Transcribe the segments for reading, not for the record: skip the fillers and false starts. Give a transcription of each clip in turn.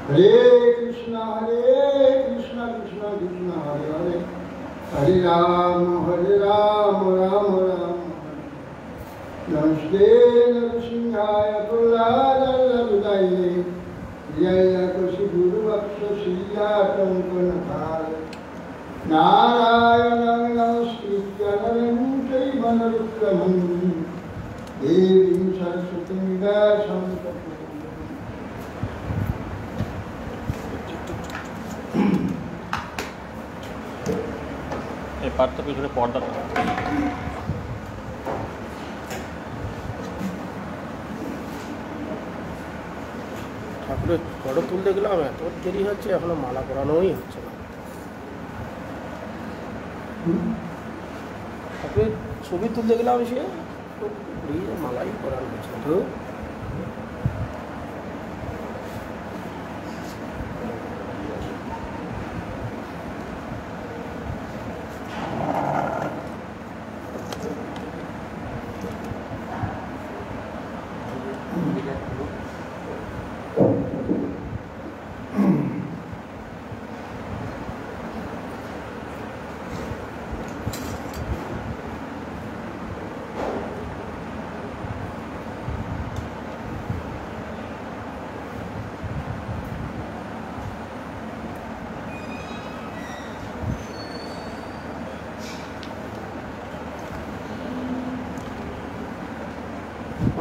हरे कृष्णा कृष्ण कृष्ण हरे हरे हरे राम राम राम नमस्ते नरसिंहाय प्रह्लादाय जय कुशि गुरुवक्ष श्रीयातंकनकार नारायणं नमस्कृत्य नरं चैव नरोत्तमं देवीं सरस्वतीं व्यासं ततो পার তো পিছনে পর্দা ঠাকুরের ফটো তুলতে গেলাম, এত দেরি হচ্ছে, এখনো মালা পরানোই হচ্ছে না। ঠাকুরের ছবি তুলতে গেলাম, সে মালাই পরানো হচ্ছে তো।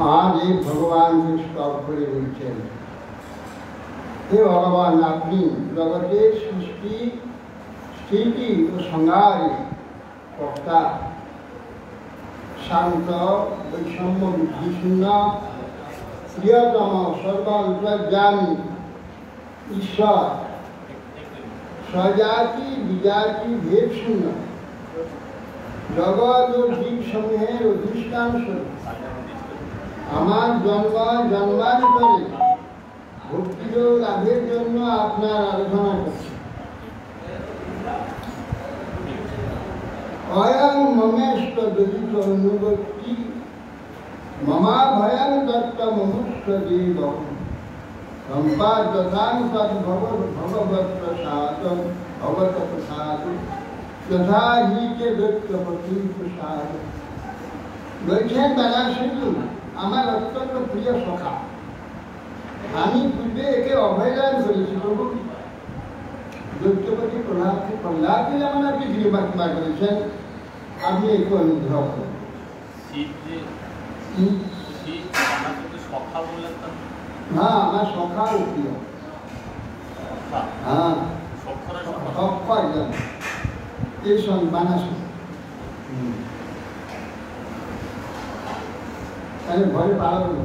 आज एक भगवान के स्तव করে বলছেন, হে ভগবান, আপনি জগতের সৃষ্টি স্থিতি ও সংহারে কর্তা, শান্ত, বৈষম্য বুদ্ধিশূন্য, প্রিয়তম, সর্বান্তর্যামী ঈশ্বর, স্বজাতি বিজাতি ভেদ শূন্য, জগৎ ও জীব সমূহের অধিষ্ঠান স্বরূপ আমার জন্মান্তরে ভক্তিযোগ লাভের জন্য আপনার আরাধনা করছি। অয়ং মমেষ্ট দলিত অনুবর্তী মমা ভয়ং দত্ত মনুষ্য দেব সম্পাদতাং তদ ভগবত প্রসাদ ভগবত প্রসাদ তথা হিতে দত্তপতি প্রসাদ। বলছেন দাদা শুধু আমার অত্যন্ত প্রিয় সখা, আমি পূর্বে একে অবহেলান করেছি। প্রভু দৈত্যপতি প্রহ্লাদকে যেমন আপনি কৃপা করেছেন, আপনি একটু অনুগ্রহ করেন। হ্যাঁ, আমার সখা ও প্রিয়। হ্যাঁ, সখা একদম এই বানাস তাহলে ঘরে পালন হলো,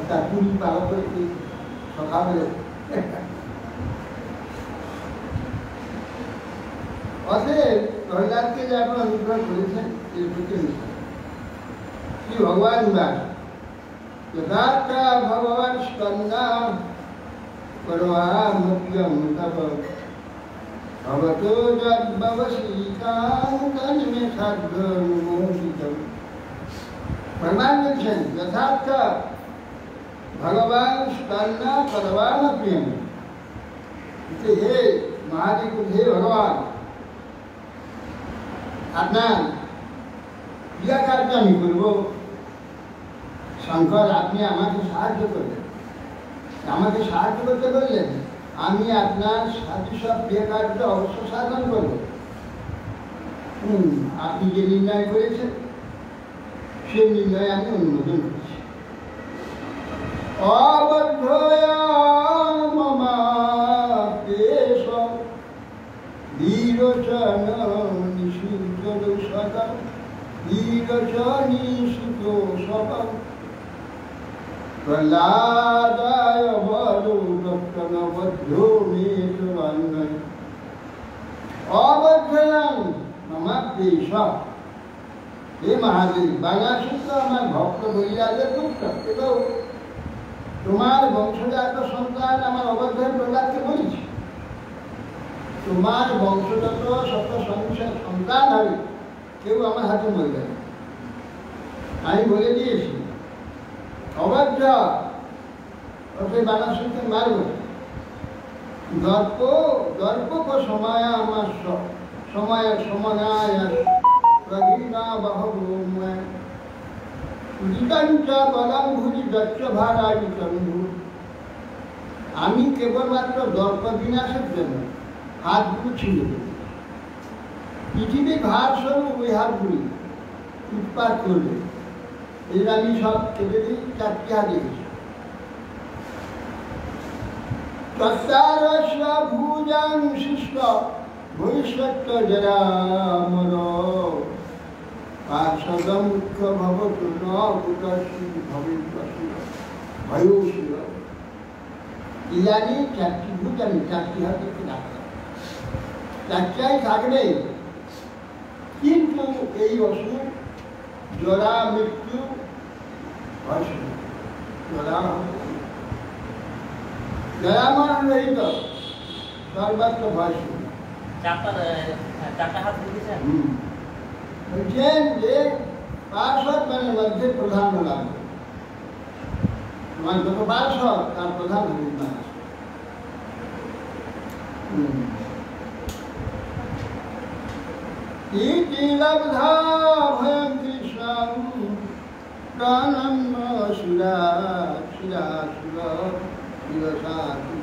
তার পুরী পালন করে সকালে। অতএব প্রহ্লাদকে যে আপনি অনুগ্রহ করেছেন এর প্রতি শ্রী ভগবান বাস যথার্থ ভগবান স্কন্দা পরমামুখ্যম তপ ভবতো যদ্ভবসীকাং মে সাধ্যমোহিতম। ভগবান বলছেন যথার্থ ভগবান স্কন্দা পরমাম প্রিয়ম। হে মহাদেব, হে ভগবান, আপনার ক্রিয়া কার্য আমি করব। শঙ্কর, আপনি আমাকে সাহায্য করবেন। আমাকে সাহায্য করতে বললেন, আমি আপনার সাথে সব ক্রিয়া কার্য অবশ্য সাধন করব। আপনি যে নির্ণয় করেছেন সে নির্ণয় আমি অনুমোদন করছি। অবদ্ধয়া মমা পেশ বিরোচন নিষিদ্ধ সদা বিরোচনী সুত সদা প্রহ্লাদায় বলো দত্তনবদ্ধ মেষবান্নয় অবদ্ধয়াং মমা পেশ। হে মহাদেব, বানাসুদ্ধ আমার ভক্ত বলিয়াদের পুত্র এবং তোমার বংশজাত সন্তান আমার অবদ্ধ প্রহ্লাদকে বলেছি, তোমার বংশজাত শত সন্তান হবে, কেউ আমার হাতে মরবে না। আমি বলে দিয়েছি অবদ্ধ ওকে বানাসুরকে মারব। দর্প দর্পক সময় আমার সময় সমনায় প্রগীনা বাহুময় উদিতাঞ্চ বলম ভুজি দক্ষ ভারাই চন্দ্র। আমি কেবলমাত্র দর্প বিনাশের জন্য হাতগুলো ছিঁড়ে দেব। পৃথিবী ভার স্বরূপ ওই হাতগুলি উৎপাদ করবে। এর আমি সব কেটে দিই, 4টি হাত দিয়েছি। তত্তারস্য ভুজাং শিষ্ট ভবিষ্যৎ জরামর পার্শ্বদম মুখ্য ভবতু ন কুতস্মি ভবিষ্যৎ ভয়সির। ইদানি 4টি ভুজ আমি 4টি হাতে রাখতাম। 4টাই থাকবে, কিন্তু এই অসুর জরা মৃত্যু জরামরণ রহিত সর্বত্র ভয়। বলছেন যে পার্শ্বদ মানে মধ্যে প্রধান লাগবে। তোমার যত পার্শ্বদ তার প্রধান হবে। ইতি লব্ধা ভয়ং কৃষ্ণং প্রাণম সুরা সুরা সুরা বিরসাতুম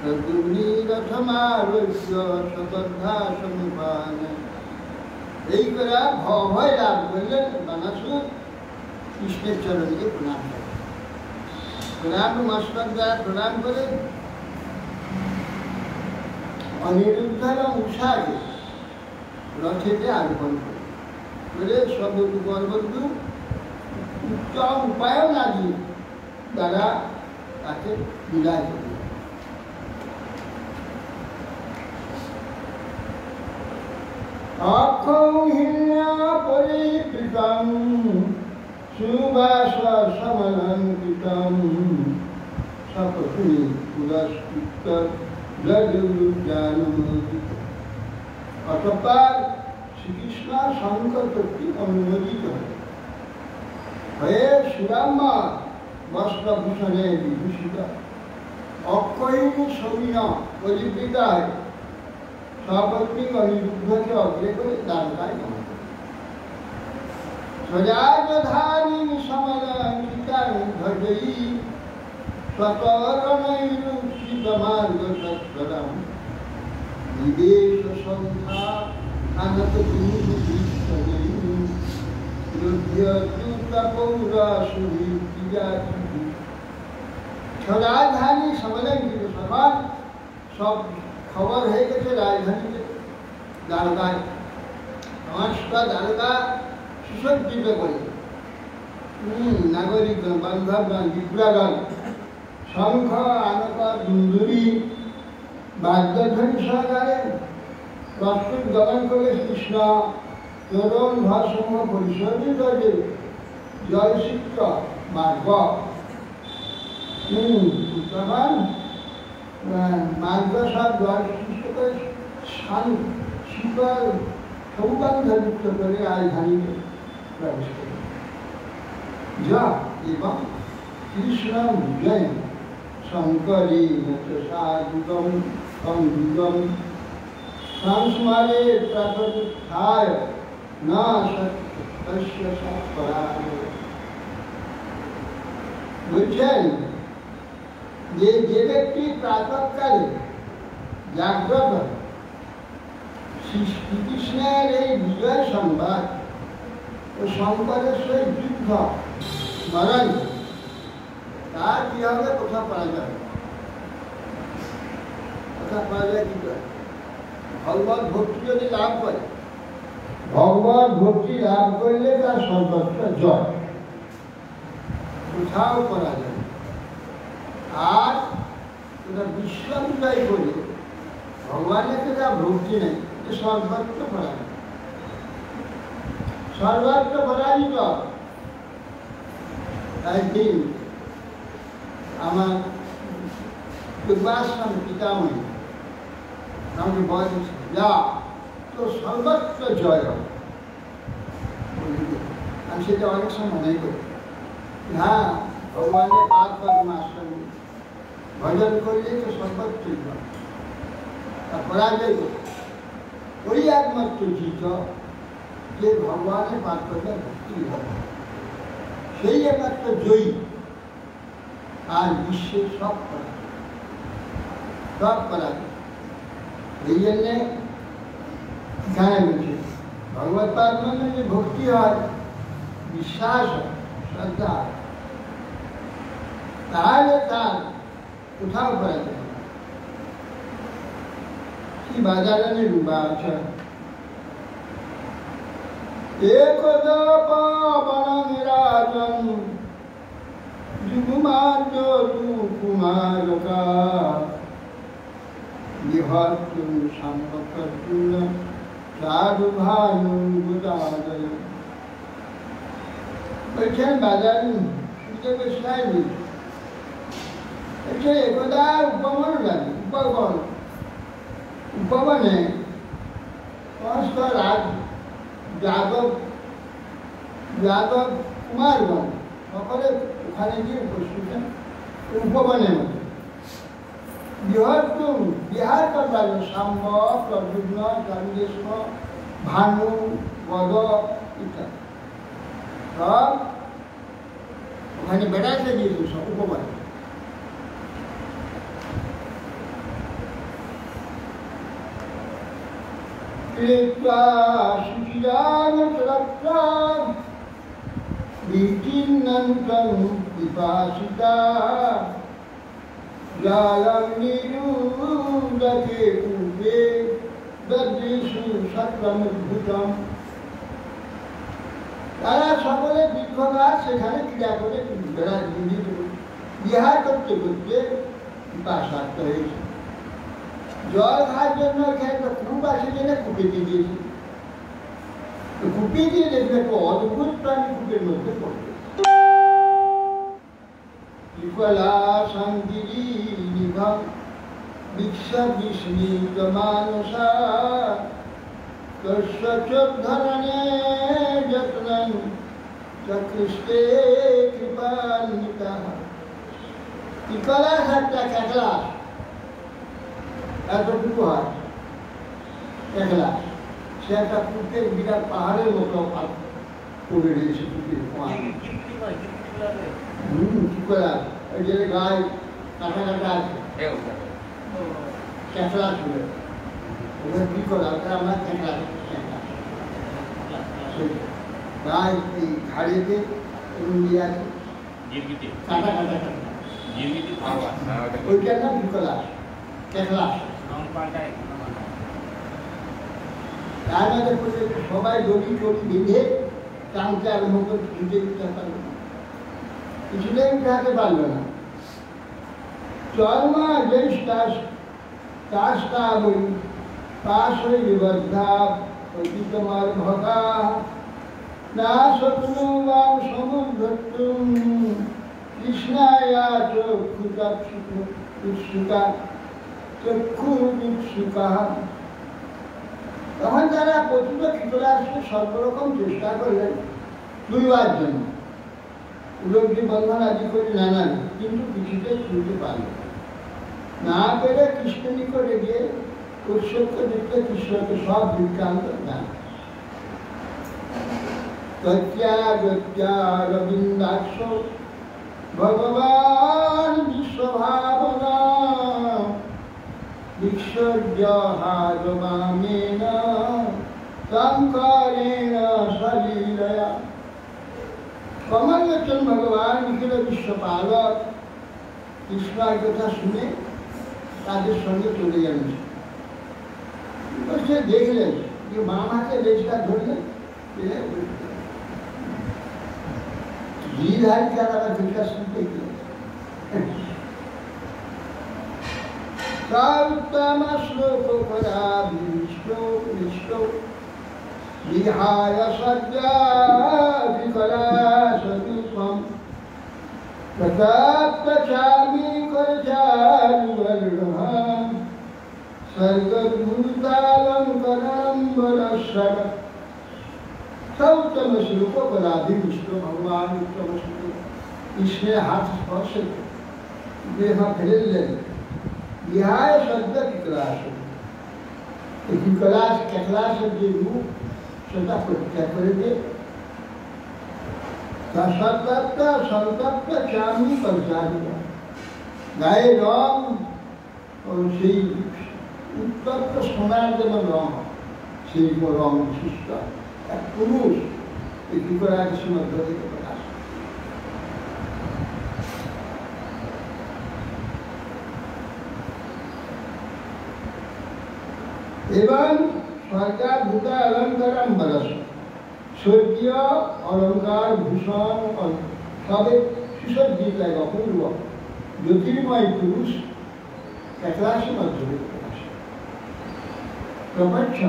রঘুনি রথমারুষ্য সবদ্ধা সমুপান। এই করে ভয় লাভ করলেন বানাসুর কৃষ্ণের চরণকে প্রণাম করে। প্রণাম মস্তক দ্বারা প্রণাম করে অনিরুদ্ধ উষাকে রথেতে আরোপণ করে সবুজ গর্বন্ধু উত্তম উপায়ও না দিয়ে তারা তাকে বিদায় করে। অক্ষৌহিণ্য পরিকৃতম সুবাস সমলঙ্কিতম সপত্নী পুরস্কৃত যদুজ্ঞানমোদিত। অতঃপর শ্রীকৃষ্ণ শঙ্কর কর্তৃক অনুমোদিত হয়ে সুরাম্মা বস্ত্রভূষণে বিভূষিত অক্ষয়ী সৌম্য পরিবৃতায় সপত্নীক অনিরুদ্ধকে অগ্রে করে দ্বারকায় গমন। সজাতধারী সমলঙ্কিতাং ভজয়ী স্বতরণৈরুষিতমার্গসত্বরম বিদেশ সন্ধ্যা আনত রাজধানী সমলঙ্কিত সবার সব খবর হয়ে গেছে রাজধানীতে দ্বারকায়। সমস্ত দ্বারকা সুসজ্জিত করে নাগরিকগণ বান্ধবগণ বিপ্রাগণ শঙ্খ আনক দুন্দুরি বাদ্যধ্বনি সহকারে প্রস্তুত গমন করে কৃষ্ণ তরুণ ধর্ষণ পরিশোধিত যে জয়সিক্ত মার্গ তখন মার্গ সব জয়সিক্ত করে শীতল সৌগন্ধযুক্ত করে রাজধানীতে প্রবেশ করে। যা এবং কৃষ্ণ জয় শঙ্করী সাধুগম সংযুগম সংস্মারে প্রাতরুত্থায় না সত্য বলছেন যে যে ব্যক্তি প্রাতঃকালে জাগ্রত শ্রীকৃষ্ণের এই বিজয় সংবাদ ও শঙ্করের সহিত যুদ্ধ স্মরণ তার কি হবে? কোথা পাওয়া যাবে? কোথা পাওয়া যায়? কি করে? ভগবত ভক্তি যদি লাভ করে, ভগবত ভক্তি লাভ করলে তার সর্বত্র জয়, কোথাও করা যায়। আর বিশ্ব বিজয় করে ভগবানের যা ভক্তি নেই, সর্বত্র পরাজিত, সর্বত্র পরাজিত। একদিন আমার পূর্বাশ্রম পিতামহী আমাকে বলেছে, যা তো সর্বত্র জয় হবে। আমি সেটা অনেক সময় মনে করি, হ্যাঁ ভগবানের পাদ পদ্ম আশ্রম ভজন করলে তো সর্বোচ্চ পরাজয় ওই একমাত্র জিত যে ভগবানের পাত্রটা ভক্তি হবে, সেই একমাত্র জয়ী। আর বিশ্বের সব পরাজয়। এই জন্যে এখানে বলছে ভগবত পাত্মে যে ভক্তি হয়, বিশ্বাস হয়, শ্রদ্ধা হয়, তাহলে তার কোথাও পরাজয় হয়। কি বাজারে ডুবা আছে একদা পাবন রাজন যুগমার্য কুমারকা বিহর্তু সম্পর্তুল সাধু ভানু গুদাদয়। বলছেন বাজার শুনতে বেশ লাইনি একদা উপমন লাগে উপবনে সমস্ত রাজ যাদব কুমারগণ সকলে ওখানে গিয়ে উপস্থিত উপবনের মধ্যে বিহার করবার সাম্ব প্রদ্যুম্ন চন্দ্রেশ্ব ভানু গদ ইত্যাদি সব ওখানে বেড়াতে গিয়েছিল সব উপবনে। পিপাসিতা জালম নিরুদকে পূর্বে দৃশু সত্রমুদ্ভূতম। তারা সকলে দীর্ঘকাল সেখানে ক্রিয়া করে বিহার করতে করতে পিপাসার্থ হয়েছে। জল খাওয়ার জন্য একটা কূপ আছে, যেটা কূপে দিয়ে দিয়েছে। কূপে দিয়ে দেখবে একটা অদ্ভুত প্রাণী কূপের মধ্যে পড়বে। বিফলা শান্তিরি নিভম বিক্ষা বিস্মিত মানসা তস্য চোদ্ধরণে যত্নং চকৃষ্টে কৃপান্বিতা। পিপলাস একটা ক্যাকড়া এতটুকু হয়, একলা সে একটা কূপের বিরাট পাহাড়ের মতো করে দিয়েছে। ওই যে গায়ে কাটা কাটা আছে ক্যাকড়া ছিল, ওদের কি করা ওটা আমরা ক্যাকড়া গায়ে এই ঘাড়িতে দিয়ে আছে কাটা কাটা কাটা, ওইটার নাম বিকলা ক্যাকড়া। তার মধ্যে সবাই দড়ি টড়ি বেঁধে টানতে আরম্ভ করে ধুতে দিতে পারবে না, কিছুতেই উঠাতে পারলো না। চর্মা জ্যেষ্ঠা বই পাশই বিবদ্ধা তোমার ভগা না শত্রুবাম সমুদ্রতুম কৃষ্ণায়া চক্ষুতা চক্ষুরুৎসুকা। তখন তারা প্রচুর কীটনাশকে সর্বরকম চেষ্টা করলেন তুলবার জন্য, উলব্ধি বন্ধন আদি করে নানান, কিন্তু কিছুতে তুলতে পারল না। পেরে কৃষ্ণ নিকটে গিয়ে উৎসত্য দেখতে কৃষ্ণকে সব বৃত্তান্ত জান। রবীন্দ্রাক্ষ ভগবান বিশ্বভাবনা বিশ্বর্যহারবামেন শঙ্করেণ সলীলয়া। কমললোচন ভগবান নিখিল বিশ্বপালক কৃষ্ণের কথা শুনে তাদের সঙ্গে চলে যাচ্ছে। বলছে দেখলেন যে বাম হাতে লেজটা ধরলেন, গিরিধারী তারা দুটা শুনতে গেলেন। উত্তম শ্লোক করা বিষ্ট বিহায় সজ্জা বিকলা স্বরূপম প্রতাপচামি করচারুবর্ণম স্বর্গভূতালঙ্করম্বরস্বর। उत्तम श्लोक पर आदि विष्णु भगवान उत्तम श्लोक, इसने हाथ स्पर्श দেহ ফেললেন ইহায় শব্দ বিকলাস বিকলাস ক্লাসের যে রূপ সেটা পরীক্ষা করে দিয়ে সন্তপ্ত সন্তপ্ত চামি পঞ্চাবিকা গায়ে রং ও সেই উত্তপ্ত সোনার যেমন রং সেই রং বিশিষ্ট এক পুরুষ এই বিকলাসের মধ্য থেকে প্রকাশ। এবং সরকার ভূতা অলঙ্কারম বরস স্বর্গীয় অলঙ্কার ভূষণ সবে সুসজ্জিত এক অপূর্ব জ্যোতির্ময় পুরুষ একলাসে মধ্যে প্রপক্ষ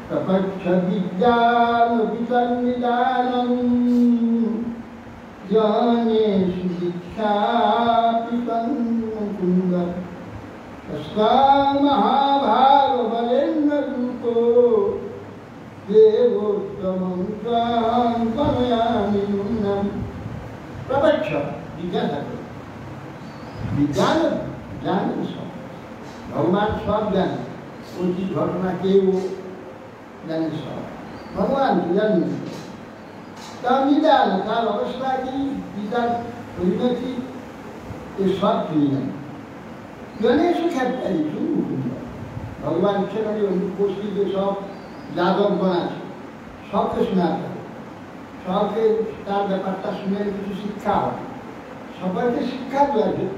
প্রপক্ষ বিজ্ঞান বিতন্নিদানম জ্ঞানে সুদীক্ষাপিতং কুন্দম তস্মাৎ মহাভাগ বলেন্দ্র রূপো দেবোত্তমং ত্বাং তনয়ামি নূনম। প্রপক্ষ জিজ্ঞাসা করে, বিজ্ঞান জানেন সব, ভগবান সব জানেন, অতীত ঘটনা কেউ জানেন সব, ভগবান তো জানেন। তার নিদান, তার অবস্থা কি, পিতার পরিণতি, এ সব তিনি জানেন। গণেশ খ্যাপারি শুরু ভগবান ইচ্ছে করে উপস্থিত সব যাদবগণ আছে, সবকে শোনাতে হবে, সবকে তার ব্যাপারটা শুনে কিছু শিক্ষা হবে, সবাইকে শিক্ষা দেওয়া যায়।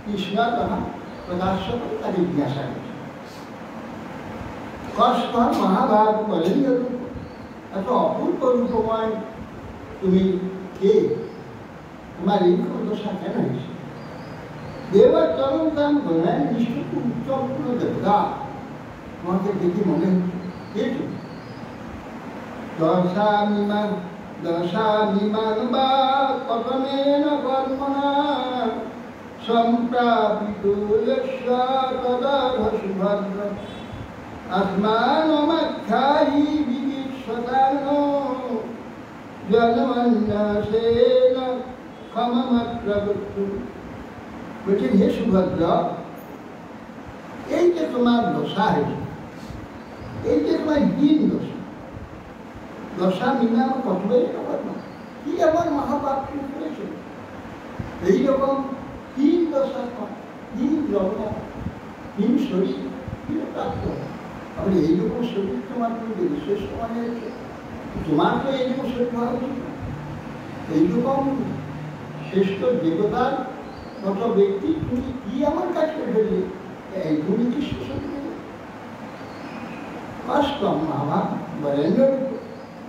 কৃষ্ণ তখন প্রকাশ্য করে তাকে জিজ্ঞাসা করছে, কষ্ট মহাভারত বলেন এত অপূর্ব রূপময় তুমি কে, তোমার এই দশা কেন হয়েছে? দেবার চরম দাম বলেন নিশ্চিত উচ্চপূর্ণ দেবতা, তোমাকে দেখি মনে হচ্ছে কে তুমি? দশামিমান বা কতমেন কর্মণা সম্প্রাপিত সুভদ্র আসমানমাখ্যায়ী বিবিশ্বতান জন্মন্যাসেন ক্ষমমাত্রবস্তু। বলছেন, হে সুভদ্র, এই যে তোমার দশা হয়েছে, এই যে তোমার দিন দশা, দশা মিনা কতই কি এমন মহাপাপ করেছে? এইরকম তিন দশা, তিন জন্ম, তিন শরীর প্রাপ্ত। আপনি এইরকম শরীর তোমার তুমি বিশেষ সময় হয়েছে, তোমার তো এইরকম শরীর হওয়া উচিত না। এইরকম শ্রেষ্ঠ দেবতার কত ব্যক্তি তুমি কি এমন কাজ করে ফেললে, তুমি কি শরীর কষ্ট মহাভাব বরেন্দ্র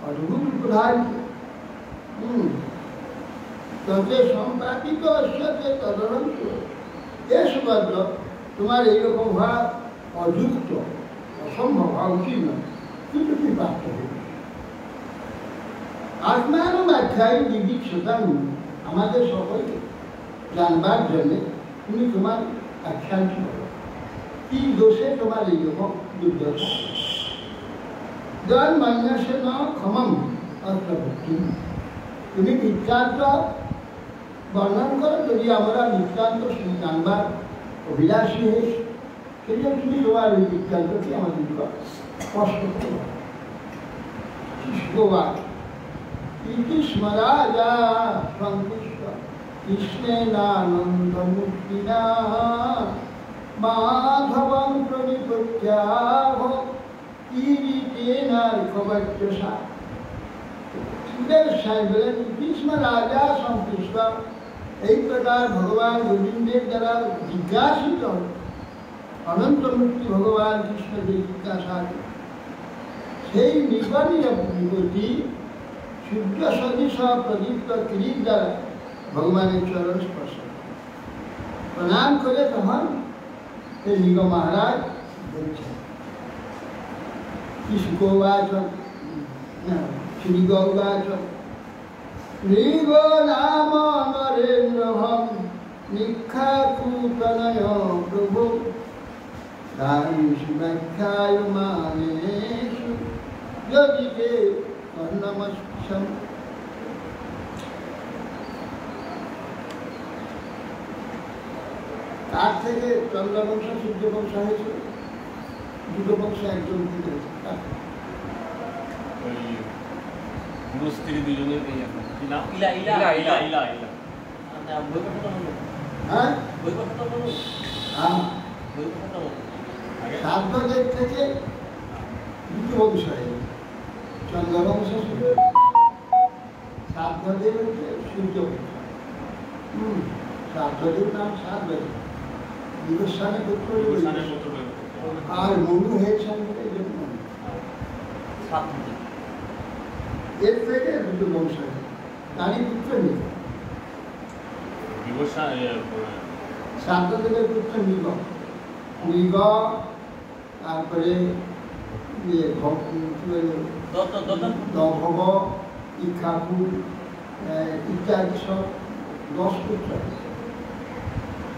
অদ্ভুত প্রধান তবে সম্প্রাপিত অশ্বতে তদরন্ত। এ সুভদ্র, তোমার এইরকম হওয়া অযুক্ত, অসম্ভব হওয়া উচিত নয়, কিন্তু তুমি প্রাপ্ত হবে। আত্মার ব্যাখ্যায় দিদিক শ্রোতা আমাদের সকলকে জানবার জন্যে তুমি তোমার আখ্যান করো, কি দোষে তোমার এইরকম দুর্দশা। জন মান্যাসে ন ক্ষমম অর্থভক্তি। তুমি বৃত্তান্ত বর্ণন করো, যদি আমরা বৃত্তান্ত জানবার অভিলাষী হয়েছি, সেটা তুমি তোমার ওই বৃত্তান্তকে আমাদের স্পষ্ট করো। ইতি স্মরাজা সন্তুষ্ট কৃষ্ণেনানন্দ মুক্তিনা মাধবং প্রণিপত্যাহ ইরিতেনার কবচসা। সুখদেব সাহেব বলেন, কৃষ্ণ রাজা সন্তুষ্ট, এই প্রকার ভগবান গোবিন্দের দ্বারা জিজ্ঞাসিত অনন্ত মুক্তি ভগবান কৃষ্ণ যে জিজ্ঞাসা, সেই নিকটি সূর্য সদৃশ প্রদীপ্ত কিরিট দ্বারা ভগবানের চরণ স্পর্শ প্রণাম করে তখন সেই নিগ মহারাজ বলছেন, শুকোবাচ শ্রী গৌবাচ মৃগ নাম নরেন্দ্রহম নিক্ষাকুতনয় প্রভু দানীষু ব্যাখ্যায় মানেষু যদিতে নমস্কার। তার থেকে চন্দ্রবংশ সূর্যবংশ হয়েছিল, দুটো বংশ একজন থেকে হয়েছে। ওই পুরুষ স্ত্রী দুজনের এই কি নাম? ইলা ইলা ইলা ইলা ইলা ইলা ইলা। বই কথা বলুন, হ্যাঁ বই কথা বলুন, হ্যাঁ বই কথা বলুন। আগে সাতবাদের থেকে দুটো বংশ হয়েছে, চন্দ্রবংশ সূর্য। সাতবাদের হচ্ছে সূর্যবংশ। সাতবাদের নাম সাতবাদ, বিভূষণে পুত্র বিভূষণের পুত্র বৈবর্ত। আর মনু হয়েছেন এই জন্য। সাত থেকে এর থেকে দুটো বংশ হয়েছে, তারই পুত্র নিগ। বিভূষণ সাতবাদের পুত্র নিগ, নিগ তারপরে নভব, ইক্ষাকু ইত্যাদি সব 10 পুত্র।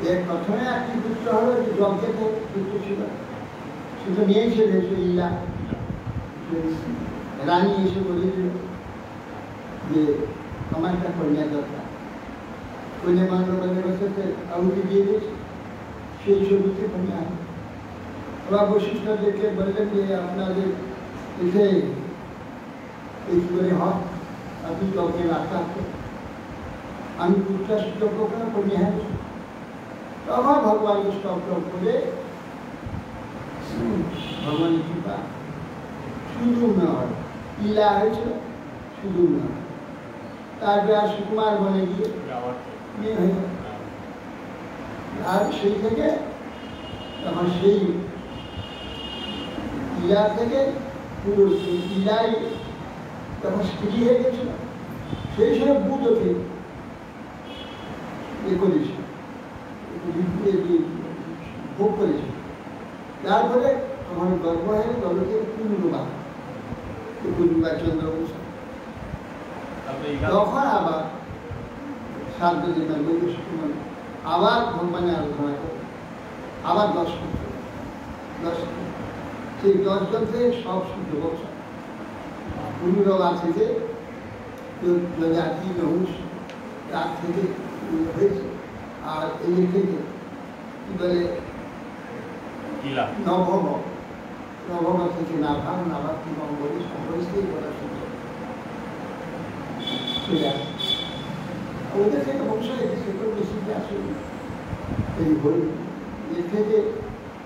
এর প্রথমে একটি পুত্র হলো যে যজ্ঞের পুত্র ছিল, সেটা নিয়েছে ভেসে ইলা। রানী এসে বলেছিল যে আমার একটা কন্যা দরকার। কন্যা মানবের সাথে আহুতি দিয়ে দিয়েছে, সেই ছবিতে কন্যা। ওরা বৈশিষ্ট্য দেখে বললেন যে আপনাদের এসে এই করে হয়, আপনি যজ্ঞে রাখতে, আমি পুত্রা যজ্ঞ করে কন্যা হ্যাঁ। তখন ভগবানকে স্তব্ধ করে ভগবানের কৃপা শুধু নয়, ইলা হয়েছিল শুধু নয়। তারপরে আর সুকুমার বনে গিয়ে মেয়ে হয়ে গেল। আর সেই থেকে তখন সেই ইলা থেকে পুরো ইলাই তখন স্ত্রী হয়ে গেছিল। সেই সময় বুধকে এ করেছে, ভোগ করেছে। তারপরে তখন গর্ব হয়ে গর্বকে পূর্ণবা চন্দ্রবংশ। তখন আবার 7 দিন আবার ভগবানের আলোচনা করে, আবার 10 পুত্র, 10 সেই 10 জন থেকে সব সূর্যবংশ। পূর্ণবা থেকে জাতি নহুষ তার থেকে হয়েছে। আর এই থেকে কি বলে নভব, নভব থেকে নাভা, নাভা থেকে অম্বরী, অম্বরীশ থেকে গোটা সূর্য চলে আসে। ওদের থেকে বংশ এসে সেগুলো বেশি আসেনি। এই বই এর থেকে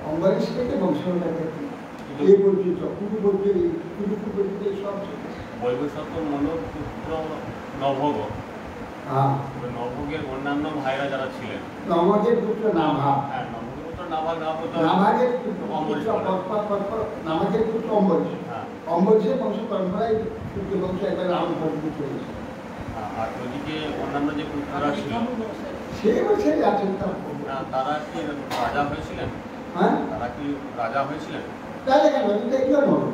অম্বরীশ থেকে বংশটা এই পর্যন্ত পুরো পর্যন্ত সব বৈবস্বত মনুর পুত্র নভগ। হ্যাঁ, নভগের অন্যান্য ভাইরা যারা ছিলেন, নভগের পুত্র নাভা, হ্যাঁ নভগের পুত্র নাভা, নাভাগের পুত্র নাভাগের পুত্র অম্বরীশ। হ্যাঁ, অম্বরীশের বংশ পরম্পরায় সূর্য বংশ একবার রাম পর্যন্ত চলেছে। আর ওদিকে অন্যান্য যে পুত্ররা ছিল সে বছর আছেন তারা কি রাজা হয়েছিলেন? হ্যাঁ, তারা কি রাজা হয়েছিলেন? তাহলে কেন দেখলেও নয়।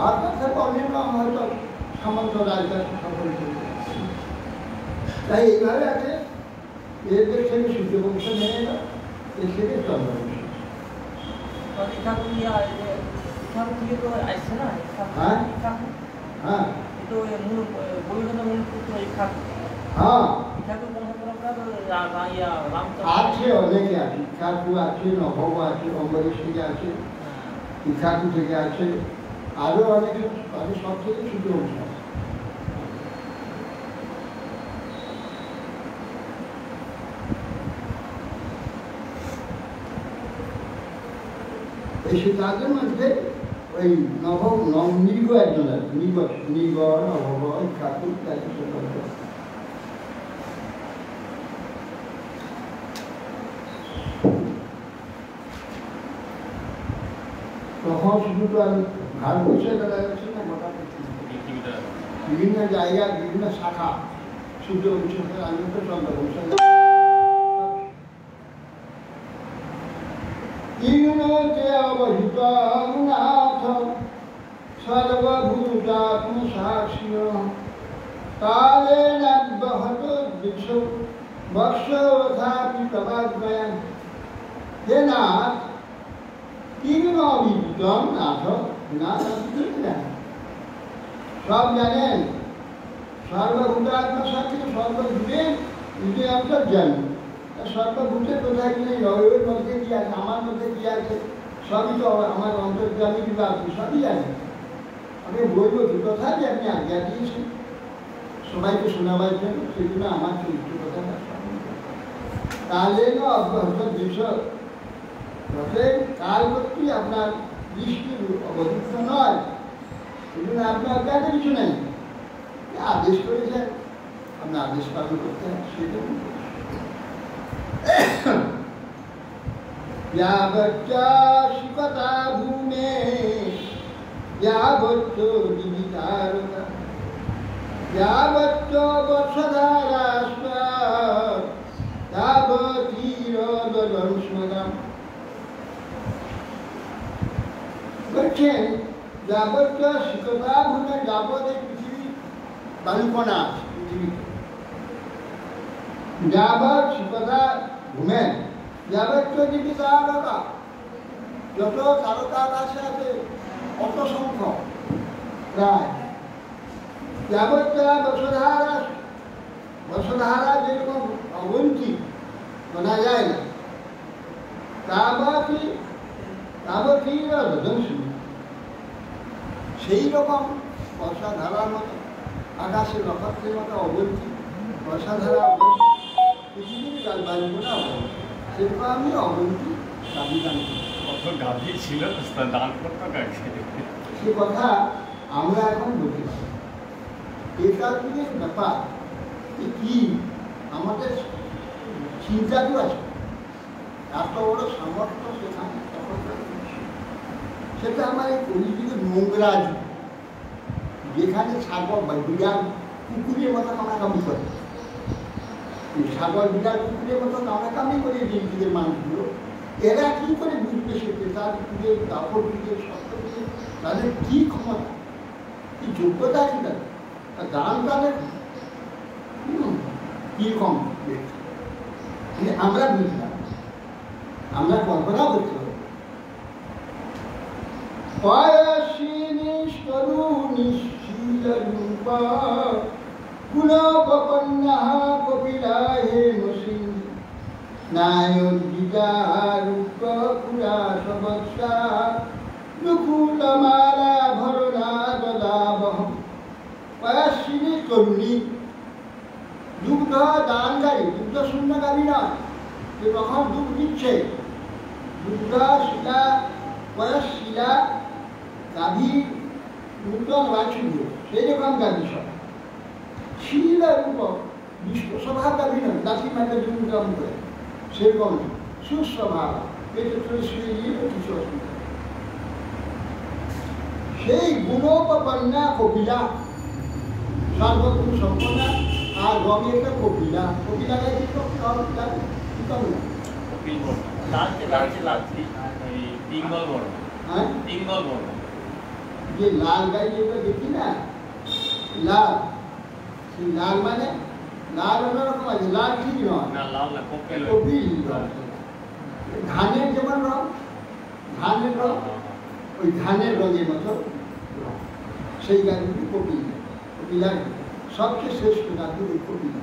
আর তার অন্যান্য হয়তো সামন্ত রাজা সকল তাই এইভাবে আছে। এদের থেকে সূর্য বংশ নিয়ে এলো, এর থেকে চন্দ্রবংশ। হ্যাঁ হ্যাঁ হ্যাঁ, আছে অনেকে আছে। ইক্ষাকু আছে, নভব আছে, অম্বরীশ থেকে আছে, ইক্ষাকু থেকে আছে, আরো অনেকে আছে। সব থেকে সূর্য বংশ আছে। এই তাদের মধ্যে ওই মৃগ একজন আছে, মৃগ নভব ইক্ষাকু ইত্যাদি সব। তখন শুধু তো আমি ভারতবর্ষে বেলা যাচ্ছে না, গোটা পৃথিবীটা বিভিন্ন জায়গায় বিভিন্ন শাখা সূর্য বংশের আমি তো চন্দ্রবংশ। অবহিত নাথ সর্বভূতাত্মসাক্ষী কালে নাব্যহত দৃশ্য বর্ষথাপি তবাদ্বয়ং। হে নাথ, তিনিও অবিদিতম নাথ, নাথ অবিদিত জানেন, সব জানেন। সর্বভূতাত্মসাক্ষী, সর্বজীবের নিজে অন্তর্জামী। সর্বভূতের কোথায় কি নেই, ওর মধ্যে কি আছে, আমার মধ্যে কি আছে, সবই তো আমার অন্তর্যামী বিভাগ, সবই জানি। আমি বলবো দু কথা যে আপনি আজ্ঞা দিয়েছেন সবাইকে শোনাবার জন্য, সেই জন্য আমার চরিত্র কথাটা তাহলে অব্যাহত বিষয় কালবর্তী আপনার দৃষ্টির অবযুক্ত নয়, সেই জন্য আপনার অজ্ঞাতে কিছু নেই। আদেশ করেছেন, আপনার আদেশ পালন করতে হয়, সেটা শিকতা ভূমে যাবচ্চ জীবিতারতা যাবচ্চ বর্ষধারাস্বা যাবতীরদলস্মদাম। বলছেন যাবচ্চ শিকতা ভূমে, যাবৎ এই পৃথিবী বালুকণা আছে পৃথিবীতে, যাবৎ শিকতা ভূমে যাবচ্চ জীবিতারতা, যত তারকা আকাশে আছে অত সংখ্যক প্রায়, যাবতীয় বর্ষধারা, বর্ষধারা যেরকম অবন্তি বলা যায় না, সেই রকম বর্ষাধারার মতো আকাশের নক্ষত্রের মতো অবন্তি, বর্ষাধারা অবন্তি, পৃথিবীর বায়ুগুণা অবন্তি, সেরকম আমি অবন্তি দাবি দান করি। গাভী ছিল দান করতো কাকে? সে কথা আমরা এখন বলতে পারি। একাত্মিকের ব্যাপার কি আমাদের চিন্তা তো আছে, এত বড় সামর্থ্য সেখানে, সেটা আমার এই কলিযুগের নোংরা যুগ, যেখানে ছাগল বা বিড়াল কুকুরের মতো কামড়াকামি করে, ছাগল বিড়াল কুকুরের মতো কামড়াকামি করে যে যুগের মানুষগুলো, এরা কি করে বুঝবে সেটা, তার যুগের দাপট যুগের সত্য যুগে তাদের কি ক্ষমতা, কি যোগ্যতা আছে তাদের, গান তাদের কিরকম আমরা বুঝলাম, আমরা কল্পনা করতে হবে। তরুণী দুগ্ধ দানকারী, দুগ্ধ শূন্যকারী নয়, যে তখন দুধ দিচ্ছে, দুগ্ধ শিলা বয়স শিলা গাভী নূতন বাছুর, সেই রকম গাভী সব শিলা রূপক, বিশ্বস্বভাব গাভী নয়, দাসী মাঠে দুর্গম করে সেরকম সুস্বভাব, পেটে চলে শুয়ে গিয়ে কিছু অসুবিধা, সেই গুণোপন্না কপিলা, সর্বগুণ সম্পন্না, আর রবি একটা কপিলা, কপিলাকে যে লাল গাই যেটা দেখি না, লাল, সেই লাল মানে লাল অন্যরকম আছে, লাল ঠিক নয়, কপিল ধানের যেমন রং, ধানের রং ওই ধানের রঙের মতো রং, সেই গাড়িটি কপিল, কপিলা সবচেয়ে শ্রেষ্ঠ গাড়ি ওই কপিলা।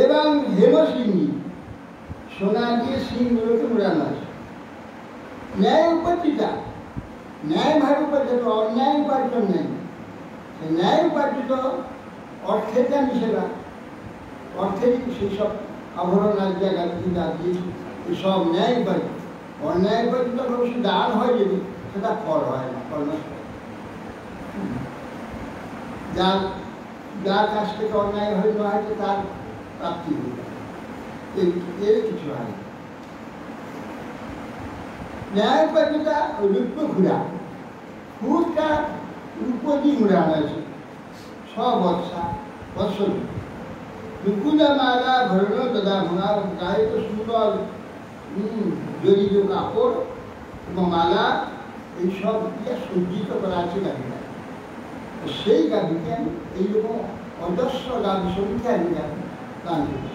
এবং হেমসিংহী, সোনা দিয়ে সিংগুলোকে উড়ানো আছে, ন্যায় উপার্জিতা, ন্যায় ভাবে উপার্জিত, অন্যায় উপার্জন নেই, ন্যায় উপার্জিত অর্থের যা মিশেরা, অর্থেরই সেই সব আভরণ আর জায়গা দিয়েছি, সব ন্যায় উপার্জিত, অন্যায় উপার্জিত অবশ্যই দান হয়, যদি সেটা ফল হয় না, ফল নষ্ট হয়। যার কাছ থেকে অন্যায় হয়ে না হয়েছে তার প্রাপ্তি হয়ে যায়, এর কিছু হয় না। ন্যায় উপার্জিতা রূপ ঘুরা, ফুলটা রূপ দিয়ে ঘুরানো আছে, সবর্ষা বৎসর রূপুলা মালা ভরণ দাদা ভোঙা, গায়ে তো সুন্দর জড়িত কাপড় এবং মালা এইসব দিয়ে সজ্জিত করা আছে গাড়িটা, সেই গাড়িকে আমি এইরকম অজস্র গাড়ি সংখ্যা আমি দান করি।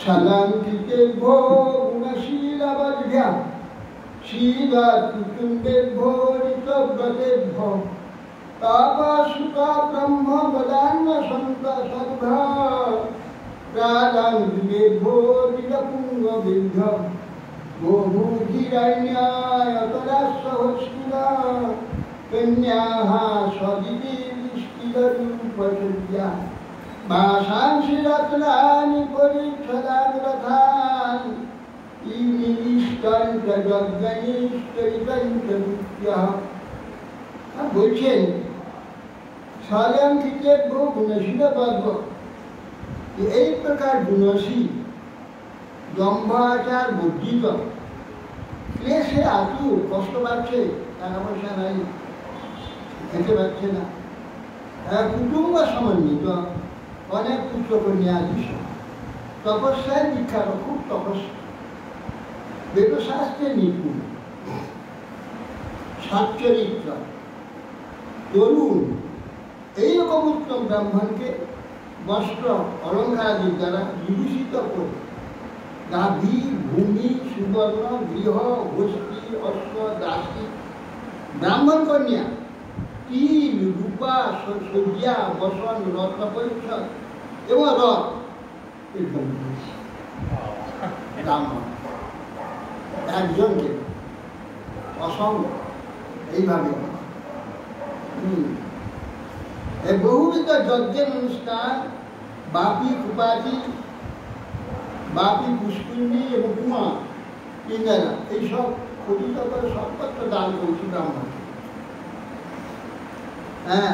সালাম দিতে ভোগ शीलवद्भ्य शीलकुटुम्बेभ्यो ऋतव्रतेभ्यो तापसुता ब्रह्म वदान्न सन्त सद्भ्य प्रादान्तिभ्यो ऋतपुङ्गवेभ्य गोभूतिरण्यायतरासहस्रिणा कन्याः स्वदितिष्टिरूपसज्ञा भाषांसि रत्नानि परिच्छदानि रथानि ইনিষ্টন্ত যজ্ঞনিষ্ঠিতন্ত দুঃখ্যः বলছেন স্বয়ংকৃতেভ্য গুণশীল পদ্ম এই প্রকার গুণশীল দম্ভ আচার বর্জিত ক্লেশে আতুর কষ্ট পাচ্ছে টাকা পয়সা নাই খেতে পাচ্ছে না কুটুম্ব সমন্বিত অনেক পুত্র কন্যা দিশা তপস্যায় বিখ্যাত খুব তপস্যা বেদশাস্ত্রে নিপুণ সচ্চরিত্র তরুণ এইরকম উত্তম ব্রাহ্মণকে বস্ত্র অলঙ্কারাদির দ্বারা বিভূষিত করে গাভী ভূমি সুবর্ণ গৃহ গোষ্ঠী অশ্ব দাসী ব্রাহ্মণ কন্যা তিল রূপা সজ্জা বসন রত্ন পরিচ্ছদ এবং রথ এরকম ব্রাহ্মণ একজনকে অসঙ্গ এইভাবে বহুবিধ যজ্ঞের অনুষ্ঠান বাপি কুপাতি বাপি পুষ্কিন্দি এবং কুমা ইন্দ্রা এইসব খোদিত করে সর্বত্র দান করেছি ব্রাহ্মণ হ্যাঁ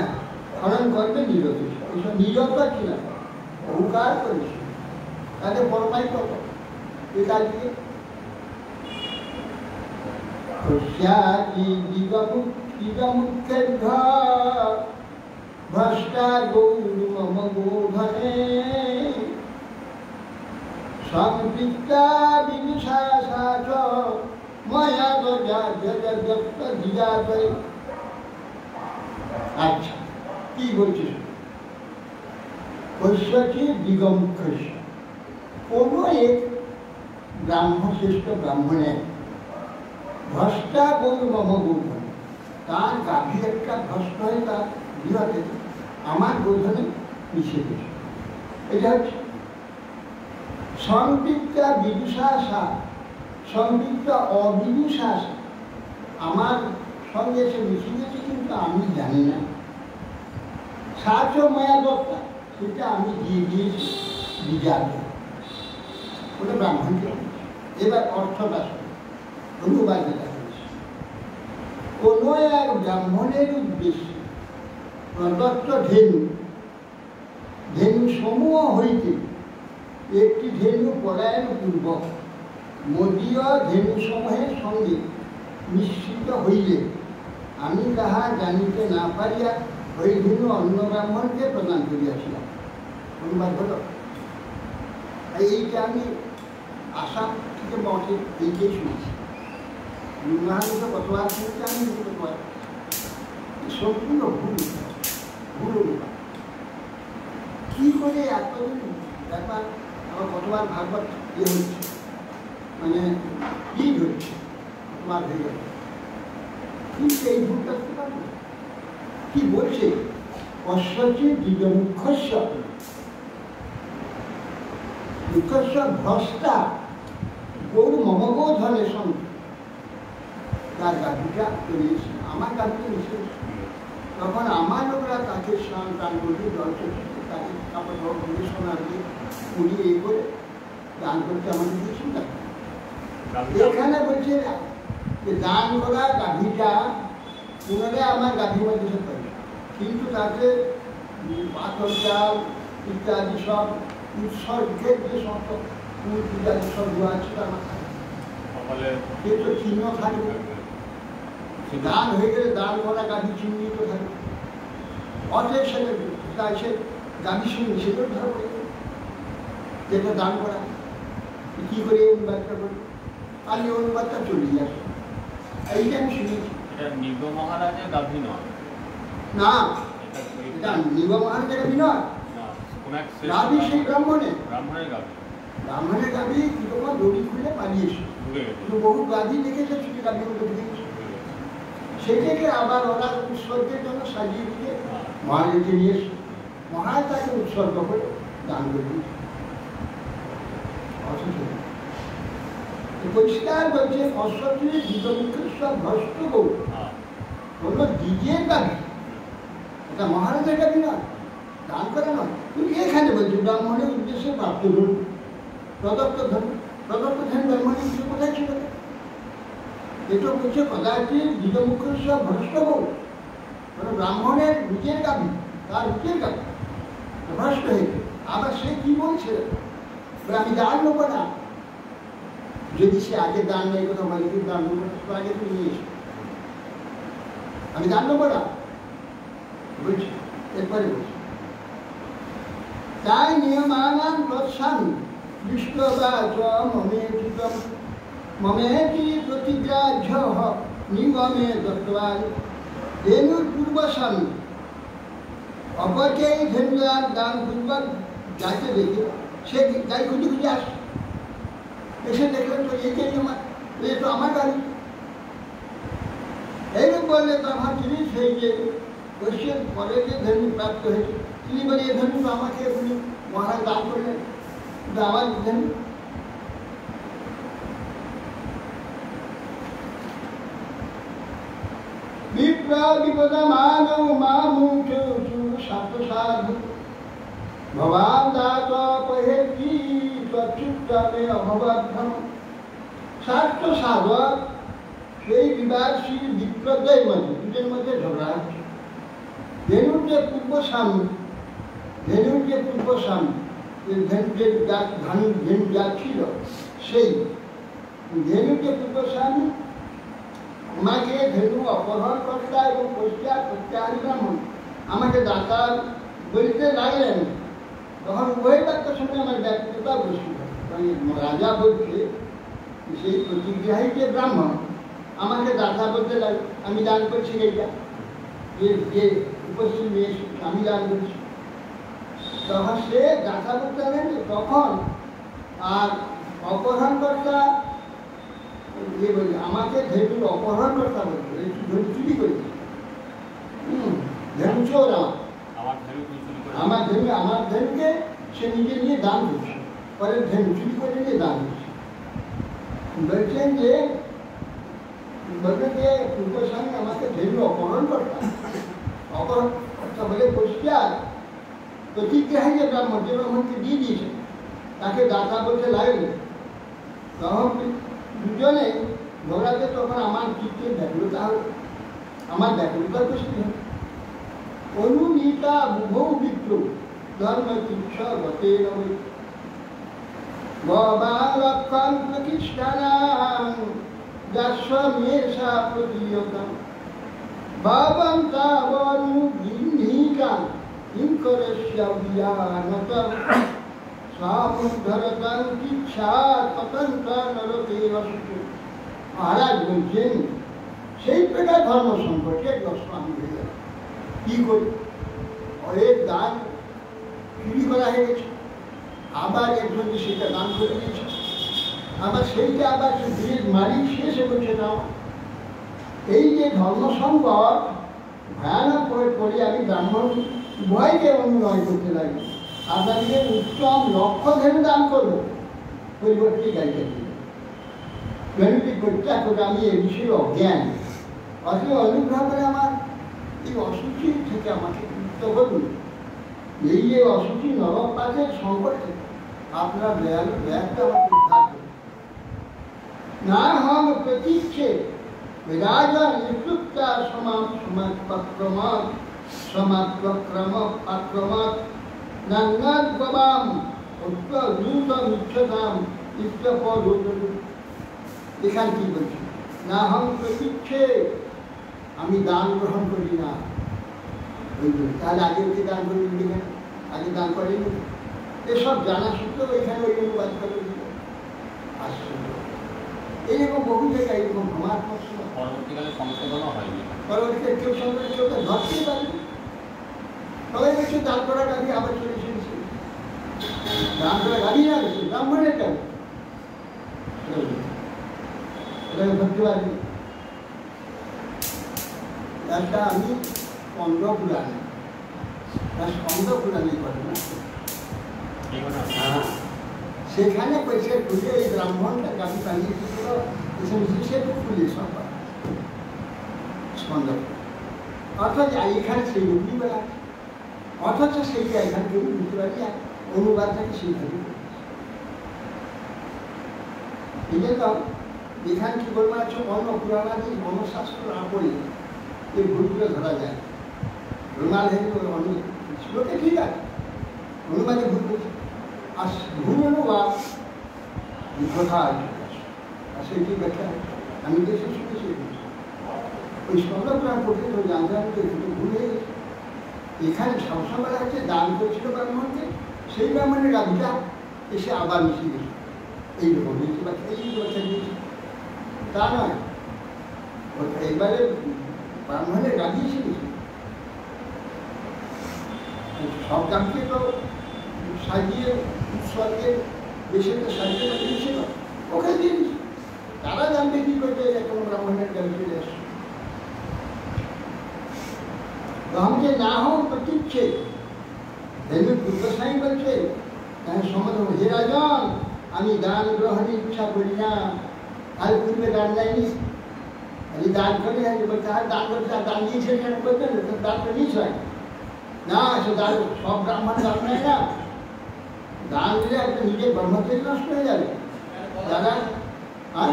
হরণ করবে নীরব এইসব নীরবতা ছিল অহংকার করেছে তাদের পরমাই কত এটা দিয়ে ভ্রষ্টা গৌর মম গোধনে সংপৃক্তা বিবিশাসাচ ময়া জগৎ জিজাতয়। আচ্ছা কি বলছিস কস্যচি দিগমুখ্যস্য কোন এক ব্রাহ্মশ্রেষ্ঠ ব্রাহ্মণের ভ্রষ্টা গৌর মম গোধন তার গাভী একটা ভ্রষ্ট হয়ে তার গৃহতে আমার গোধনে মিশে গেছে। এটা হচ্ছে সংপৃক্তা বিদুষাসা সংপৃক্ত অবিদুষাসা আমার সঙ্গে এসে মিশে গেছে কিন্তু আমি জানি না। সাচ মায়া দত্তা সেটা আমি দিয়ে দিয়েছি বিজাতে ওটা ব্রাহ্মণকে। এবার অর্থটা অনুবাদ দেখা হয়েছে কোনো এক ব্রাহ্মণের উদ্দেশ্যে প্রদত্ত ধেনু ধেনু সমূহ হইতে একটি ধেনু পলায়ন পূর্বক মদীয় ধেনু সমূহের সঙ্গে মিশ্রিত হইলে আমি তাহা জানিতে না পারিয়া ওই ধেনু অন্য ব্রাহ্মণকে প্রদান করিয়াছিলাম। অনুবাদ হল এইটা আমি আসাম থেকে বসে এইটাই শুনেছি। মহানিত কতবার শুনেছি আমি সম্পূর্ণ ভুল ভুল অনুবাদ। কি করে এতদিন ব্যাপার আমার কতবার ভাগবত ইয়ে হচ্ছে মানে ঈদ হচ্ছে কতবার হয়ে গেল কিন্তু এই ভুলটা করতে পারবো কি বলছে কস্যচি দিগমুখ্যস্য মুখ্যস্য ভ্রষ্টা গৌর মম গোধনের সঙ্গে তার গাভীটা করিয়েছে আমার গাভীটা মিশে তখন আমার লোকরা তাকে স্নান টান করবে জল তাকে কাপড় ধর ঘুরে সোনা দিয়ে পুড়িয়ে এ করে দান করতে আমাদের দিয়েছিল। এখানে বলছে যে দান করা গাভীটা পুনরায় আমার গাভীর মধ্যে সে পাবে কিন্তু তাকে পাথর চাল ইত্যাদি সব উৎসর্গের যে সমস্ত ফুল ইত্যাদি সব দেওয়া আছে তার মাথায় সে তো চিহ্ন থাকবে। দান হয়ে গেলে দান করা গাভী চিহ্নিত থাকবে অতএব সেটা তাই সে গাভীর সঙ্গে সেটাও ধরা পড়ে যেটা দান করা কি করে অনুবাদটা করি আর এই অনুবাদটা চলে আসে এইটা আমি শুনেছি। নিগ মহারাজের গাভী নয় না এটা নিগ মহারাজের গাভী নয় গাভী সেই ব্রাহ্মণের ব্রাহ্মণের গাভী ব্রাহ্মণের গাভী কি তোমার দড়ি খুলে পালিয়ে এসে ঢুকে গেছে। কিন্তু বহু গান্ধী দেখেছে ছুটি গান্ধীগুলো দেখেছে, সেটাকে আবার ওরা উৎসর্গের জন্য সাজিয়ে দিয়ে মহারাজকে নিয়ে এসে মহারাজ তাকে উৎসর্গ করে দান করে দিয়েছে। পরিষ্কার বলছে অশ্বতীর দ্বিজমুখের সব ভ্রষ্ট গৌর বললো দ্বিজের দাবি, এটা মহারাজের দাবি না, দান করা নয়। তুমি এখানে বলছি ব্রাহ্মণের উদ্দেশ্যে প্রাপ্ত ধরুন প্রদত্ত ধরুন, প্রদত্ত ধরুন ব্রাহ্মণের কিছু কোথায় ছিল? এটা বলছে কদাচিৎ দ্বিজমুখের সব ভ্রষ্ট গৌর, মানে ব্রাহ্মণের নিজের দাবি, তার নিজের দাবি ভ্রষ্ট হয়েছে। আবার সে কি বলছে, আমি দান নেবো না, যদি সে আগে দান নেই কোথাও মালিকের দান নেবো না, তো আগে তুমি নিয়ে এসো, আমি দান নেবো না বলছি। এরপরে বলছি তাই নিয়মানান তৎসামি বিষ্ণবাচ মমেচিতম মমেতি প্রতিগ্রাহ্য নিগমে দত্তবান ধেনুর পূর্বস্বামী অপরকে ধেনুদান দান পূর্বক যাকে দেখে সে গাই খুঁজে খুঁজে আসে, এসে দেখলেন তো একে এ তো আমার গাড়ি, এইরকম বললে তখন তিনি সেই যে বৈশ্যের পরে যে ধনু প্রাপ্ত হয়েছে তিনি বলে এ ধনু তো আমাকে উনি মহারাজ দান করলেন, কিন্তু আমার ধনু বিপদমানৌ মামুচু সাধু ভবান দাত পহেতি তচ্ছুত্তমে অভবাধ্যম। শাস্ত্র সাধক সেই বিবাদশীল বিপ্রদের মধ্যে দুজনের মধ্যে ঝগড়া হচ্ছে। ধেনুর যে পূর্বস্বামী, ধেনুর যে পূর্বস্বামী, ধেনু যা ছিল সেই ধেনুর যে পূর্বস্বামী আমাকে ধেনু অপহরণ কর্তা এবং প্রত্যাহারী ব্রাহ্মণ আমাকে দাতা বলতে লাগলেন, তখন উভয় বাক্যের সঙ্গে আমার ব্যক্তিগতা বসে। রাজা বলছে সেই প্রতিগ্রাহী যে ব্রাহ্মণ আমাকে দাতা বলতে লাগে, আমি দান করছি এইটা যে উপস্থিত নিয়ে আমি দান করছি, তখন সে দাতা বলতে লাগেন। তখন আর অপহরণকর্তা ইয়ে বলি আমাকে ধেনুর অপহরণকর্তা বলছে, ধেনু চুরি করেছে, ধেনু চোর আমার ধেনু, আমার ধেনুকে সে নিজে নিয়ে দান করছে, পরে ধেনু চুরি করে নিয়ে দান করছে। বলছেন যে বলবেন যে পূর্বস্বামী আমাকে ধেনু অপহরণ করতাম, অপহরণ করতে বলে পরিষ্কার প্রতিগ্রাহী যে ব্রাহ্মণ, যে ব্রাহ্মণকে দিয়ে দিয়েছে তাকে দাতা বলতে লাগবে। তখন দুজনে ঝগড়াতে তখন আমার চিত্তের ব্যাকুলতা হবে, আমার ব্যাকুলতার প্রশ্ন হবে। অনুমিতা বুভৌ বিপ্র ধর্ম তুচ্ছ গতে নয় লক্ষণ প্রতিষ্ঠানাং যস্বমেষা প্রতীয়তাম ভাবন্তাবনুগৃহীকাং কিঙ্করস্য বিয়ানতম সামুদ্ধরতাং কিচ্ছা ততন্ত্র নরকেব সুখে। মহারাজ বলছেন সেই প্রকার ধর্ম সম্পর্কে গোস্বামী হয়ে গেল। কি করি, অনেক দান চুরি করা হয়ে গেছে, আবার একজনকে সেটা দান করে দিয়েছে, আবার সেইটা আবার বীরের মালিক শেষে বলছে না। এই যে ধর্ম সম্পদ ভয়ানক করে আমি ব্রাহ্মণ উভয়কে অনুনয় করতে লাগি, আপনাদের উত্তম লক্ষ্য ধরে দান করবো, পরিবর্তে গাইতে ধনুটি করতে করে আমি এ বিষয়ে অজ্ঞান, অথবা অনুগ্রহ করে আমার এই অসুচি থেকে আমাকে মুক্ত করুন। এই যে অসুচি নরক পাঠের সংকট থেকে আপনার দয়ালু দয়াটা আমাকে উদ্ধার করুন। না হম প্রতীক্ষে রাজা নিযুক্তা সমাক্রমাক্রমাৎ নাঙ্গাদ্গবাম উত্তরূত মিচ্ছতাম ইত্যপরোদরু। এখানে কি বলছি, না হম প্রতীক্ষে আমি দান গ্রহণ করি না, তাহলে আগে ওকে দান করে দিলি কেন, আগে দান করেনি? এসব জানা সত্ত্বেও এখানে ওই অনুবাদ করে দিল। আশ্চর্য, এইরকম বহু জায়গায় এরকম ভ্রমার প্রশ্ন পরবর্তীকালে সংশোধনও হয়নি। পরবর্তীকালে কেউ সঙ্গে কেউ ধরতেই পারেনি, সবাই বলছে দান করা গাড়ি আবার চলে এসেছে, দান করা গাড়ি না গেছে ব্রাহ্মণের গাড়ি। ওটাকে ধরতে পারবি। একটা আমি স্কন্দ পুরাণে স্কন্দ পুরাণে করে না, সেখানে পয়সা খুলে এই ব্রাহ্মণটা গাড়ি পালিয়ে দিয়েছিল, এসে মিশে পুলিশ সব স্কন্দ। অথচ এখানে সেই রূপই বেলা, অথচ সেইটা এখান থেকে বুঝতে পারি অনুবাদটাকে সেইভাবে। এই জন্য এখানে কি বলবো আছে, অন্য পুরাণাদি মনশাস্ত্র না পড়ে এই ভুলগুলো ধরা যায়। রুমাল হেঁটে অনেক লোকে ঠিক আছে, অনুবাদে ভুল করছে, আর ভুল অনুবাদ কথা আছে, আর সেইটি ব্যাখ্যা আমি দেশে শুনেছি। ওই স্কন্দপুরাণ পড়তে তো জানলাম যে একটু ভুল হয়ে গেছে। এখানে সবসময় হচ্ছে দান করছিল ব্রাহ্মণকে, সেই ব্রাহ্মণের গাড়িটা এসে আবার মিশে গেছে, এইরকম হয়েছে বা এই কথা দিয়েছে তা নয়। এবারে ব্রাহ্মণের গাড়ি এসে গেছে, সব গানকে তো সাজিয়ে উৎসর্গের দেশে তো সাজিয়ে দিয়েছিল, ওখানে দিয়েছে। তারা জানবে কি করবে এরকম ব্রাহ্মণের গাড়ি চলে আসছে। তো हमके ना हो प्रतीक छे धर्म पूर्वसाई বলছে সমাজ হে রাজন আমি দান গ্রহণের ইচ্ছা করি না, আর পূর্বে দান যায়নি, আমি দান করে বলতে আর দান করতে দান দিয়েছে কেন বলতেন, দান তো নিস হয় না, সে দান সব ব্রাহ্মণ দান নেয় না, দান দিলে একটা নিজের ব্রহ্মচর্য নষ্ট হয়ে যাবে। দাদা আর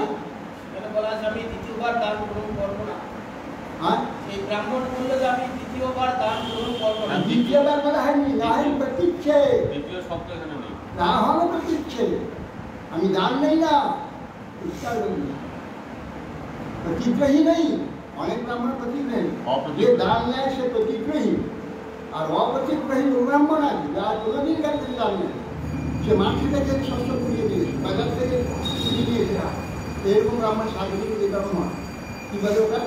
বলা আছে আমি দ্বিতীয়বার দান গ্রহণ করবো না, হ্যাঁ এই ব্রাহ্মণ বললো যে আমি দ্বিতীয়বার দান গ্রহণ করবো না। দ্বিতীয়বার বলা হয়নি, না হয় প্রতীচ্ছে দ্বিতীয় শব্দ এখানে নেই, না হলো প্রতীচ্ছে, আমি দান নেই না, প্রতিগ্রহী নেই। অনেক ব্রাহ্মণ প্রতীক নেই, যে দান নেয় সে প্রতিগ্রহী, আর অপ্রতিগ্রহী ব্রাহ্মণ আছে যারা কোনোদিন কার থেকে দান নেয়, সে মাটি থেকে শস্য কুড়িয়ে দিয়েছে, বাজার থেকে কুড়িয়ে দিয়েছে, এরকম ব্রাহ্মণ সাধু ব্রাহ্মণ কি বলে ওটা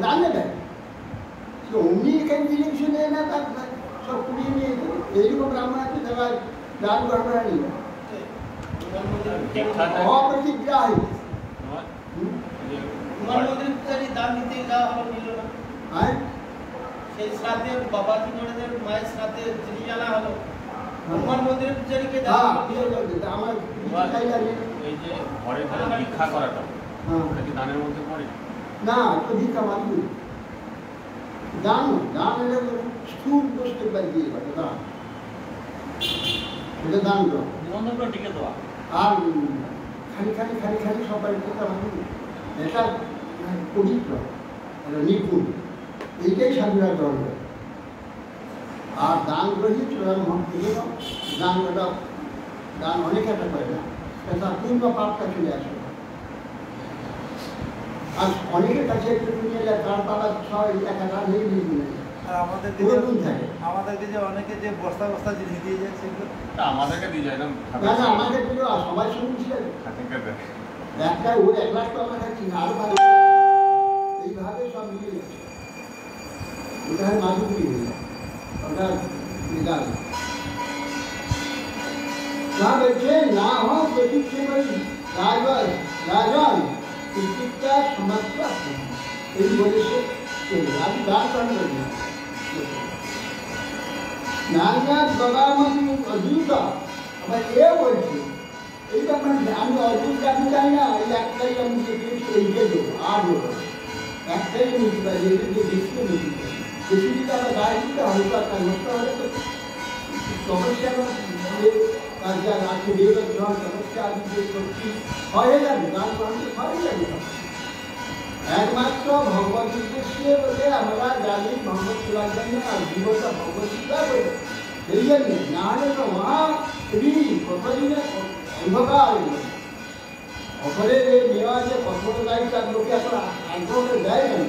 দান নেবে, অমনি এখানে জিনিস শুনে না তার সব কুড়িয়ে নিয়ে এইরকম ব্রাহ্মণ আছে যারা দান গ্রহণ নেই, অপ্রতিগ্রাহী। দান দিতে যাওয়া হলো, নিল না, সেই শ্রাদ্ধে বাবাজি মহারাজের মায়ের শ্রাদ্ধে জিনিস জানা হলো, হনুমান মন্দিরের পূজারীকে আমার এই যে ঘরে ঘরে ভিক্ষা করাটা ওটা কি দানের মধ্যে পড়ে? না, তো ভিক্ষা মাত্র দান, দান এলে স্থূল বস্তু দিয়ে পারে দান, এটা দান তো নিমন্ত্রণ টিকে দেওয়া, আর খালি খালি খালি খালি সবাই এটা পবিত্র, এটা নিপুণ, এইটাই স্বাধীনতা গ্রহণ করে। আর দান গ্রহী চূড়ান্ত ভক্তি দান ওটা দান অনেক একটা করে না, তার পূর্ণ পাপটা চলে আসে। আর অনেকের কাছে একটু নিয়ে যায় তার পাড়া ছয় টাকা দান নেই আমাদেরকে যে অনেকে যে বস্তা বস্তা জিনিস দিয়ে যায় সেগুলো আমাদেরকে দিয়ে যায় না, না না আমাদের দিল সবাই শুনছিলেন একটা ওর 1 লাখ তো আমরা খাচ্ছি না, আরো এইভাবে সব মিলিয়ে যাচ্ছে, ওটা মাধুরী হয়ে যায়, ওটা নিদান না বলছে না হোক প্রতীক্ষে বলি রাজন রাজন প্রতীক্ষা সমস্ত এই বলেছে আমি দান করেন করি না বাবামতি অদ্ভুত আবার এ বলছে এইটা মানে আমি অদ্ভুত আমি চাই না, এই একটাই আমি এইটা দেবো আর দেবো একটাই নিতে পারি, যে বেশি নিতে পারি, বেশি দিতে আমার গায়ে দিতে হয়তো একটা নষ্ট হলে তো তপস্যা তার যা আছে বেরোধ গ্রহণ তপস্যা আদি যে শক্তি হয়ে যাবে, গান গ্রহণ হয়ে যাবে। একমাত্র ভগবত উদ্দেশ্যে বলে আমরা জানি ভগবত সেবার জন্য আর জীবনটা ভগবত চিন্তা করি, সেই জন্য না হলে তো মহা প্রতিদিনে অন্ধকার অপরের এই নেওয়া যে কঠোর দায়িত্ব তার লোকে এত আগ্রহ দেয় না,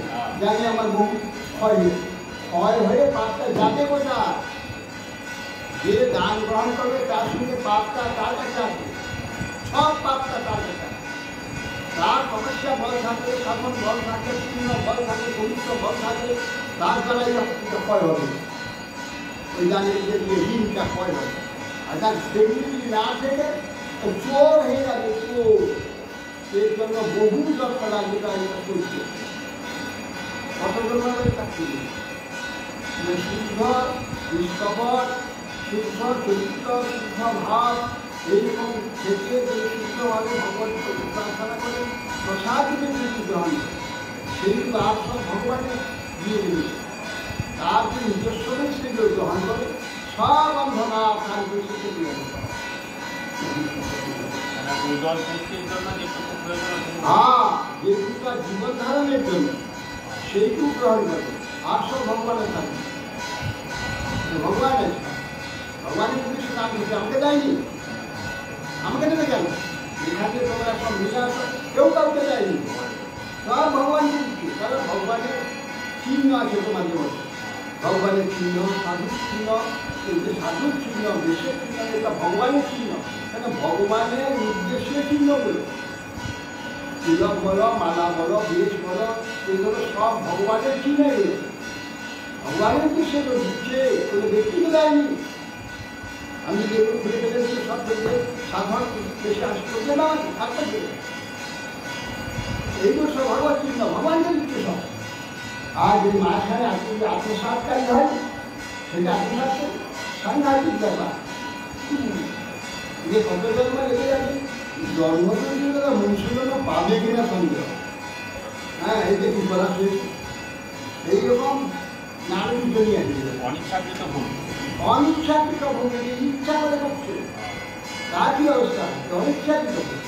জানি আমার বহু ক্ষয় হয়ে পাপটা যাতে বোঝা, যে দান গ্রহণ করবে তার সঙ্গে পাপটা তার কাছে আসবে, সব পাপটা তার কাছে আসবে, তার তপস্যা বল থাকে, সাধন বল থাকে, পূর্ণ বল থাকে, পবিত্র বল থাকে, তার দ্বারাই ক্ষয় হবে। ওই দানের যে ঋণটা পয় হবে। আর তার সেগুলি যদি না থেকে চোর হয়ে যাবে, চোর। এর জন্য বহু যত্ন লাগবে তার এটা করছে। কতগুলোভাবে থাকতে শুদ্ধ নিষ্কপট, শুদ্ধ চরিত্র, শুদ্ধ ভাব, এইরকম থেকে যদি শুদ্ধভাবে ভগবান প্রার্থনা করে প্রসাদ যদি গ্রহণ করে, সেইগুলো আর সব ভগবানের দিয়ে দেবে। তার যে নিজস্ব সেগুলো গ্রহণ করে সব অন্ধনা তার বৈশিষ্ট্য দিয়ে দেবে। হ্যাঁ, যেটুকু জীবন ধারণের জন্য সেইটুকু গ্রহণ করবে, আর সব ভগবানের থাকবে। ভগবানের ভগবানের উদ্দেশ্য নাম দিচ্ছে, আমাকে দেয়নি, আমাকে দেবে কেন? এখানে তোমরা সব মিলে আসো, কেউ কাউকে দেয়নি, সব ভগবানকে দিচ্ছে। কারণ ভগবানের চিহ্ন আছে তোমাদের মধ্যে, ভগবানের চিহ্ন, সাধুর চিহ্ন, সাধুর চিহ্ন, দেশের চিহ্ন, এটা ভগবানের চিহ্ন। কেন? ভগবানের উদ্দেশ্যের চিহ্নগুলো, তিলক বলো, মালা বলো, বেশ বলো, এগুলো সব ভগবানের চিহ্ন। ভগবানের উদ্দেশ্যে তো দিচ্ছে, কোনো ব্যক্তিকে দেয়নি। আমি যেগুলো ঘুরে ফেলে দিচ্ছি সব দেখে সাধারণ দেশে আসতে না থাকতে দেবে, এইগুলো সব ভগবান চিহ্ন, ভগবানকে দিচ্ছে সব। আর যদি মাঝখানে আত্মসাৎকারী হয়, সেটা আত্মসাৎ সাংঘাতিক ব্যাপার। যে কত জন্ম লেগে যাবে, জন্মটা মনুষ্যজন্ম পাবে কিনা সন্দেহ। হ্যাঁ, এই যে কি করা হয়েছে, এইরকম নারী জমি আছে। অনিচ্ছাকৃত ভুল, অনিচ্ছাকৃত ভুল, ইচ্ছা করে করছে, তার কি অবস্থা? অনিচ্ছাকৃত ভুল।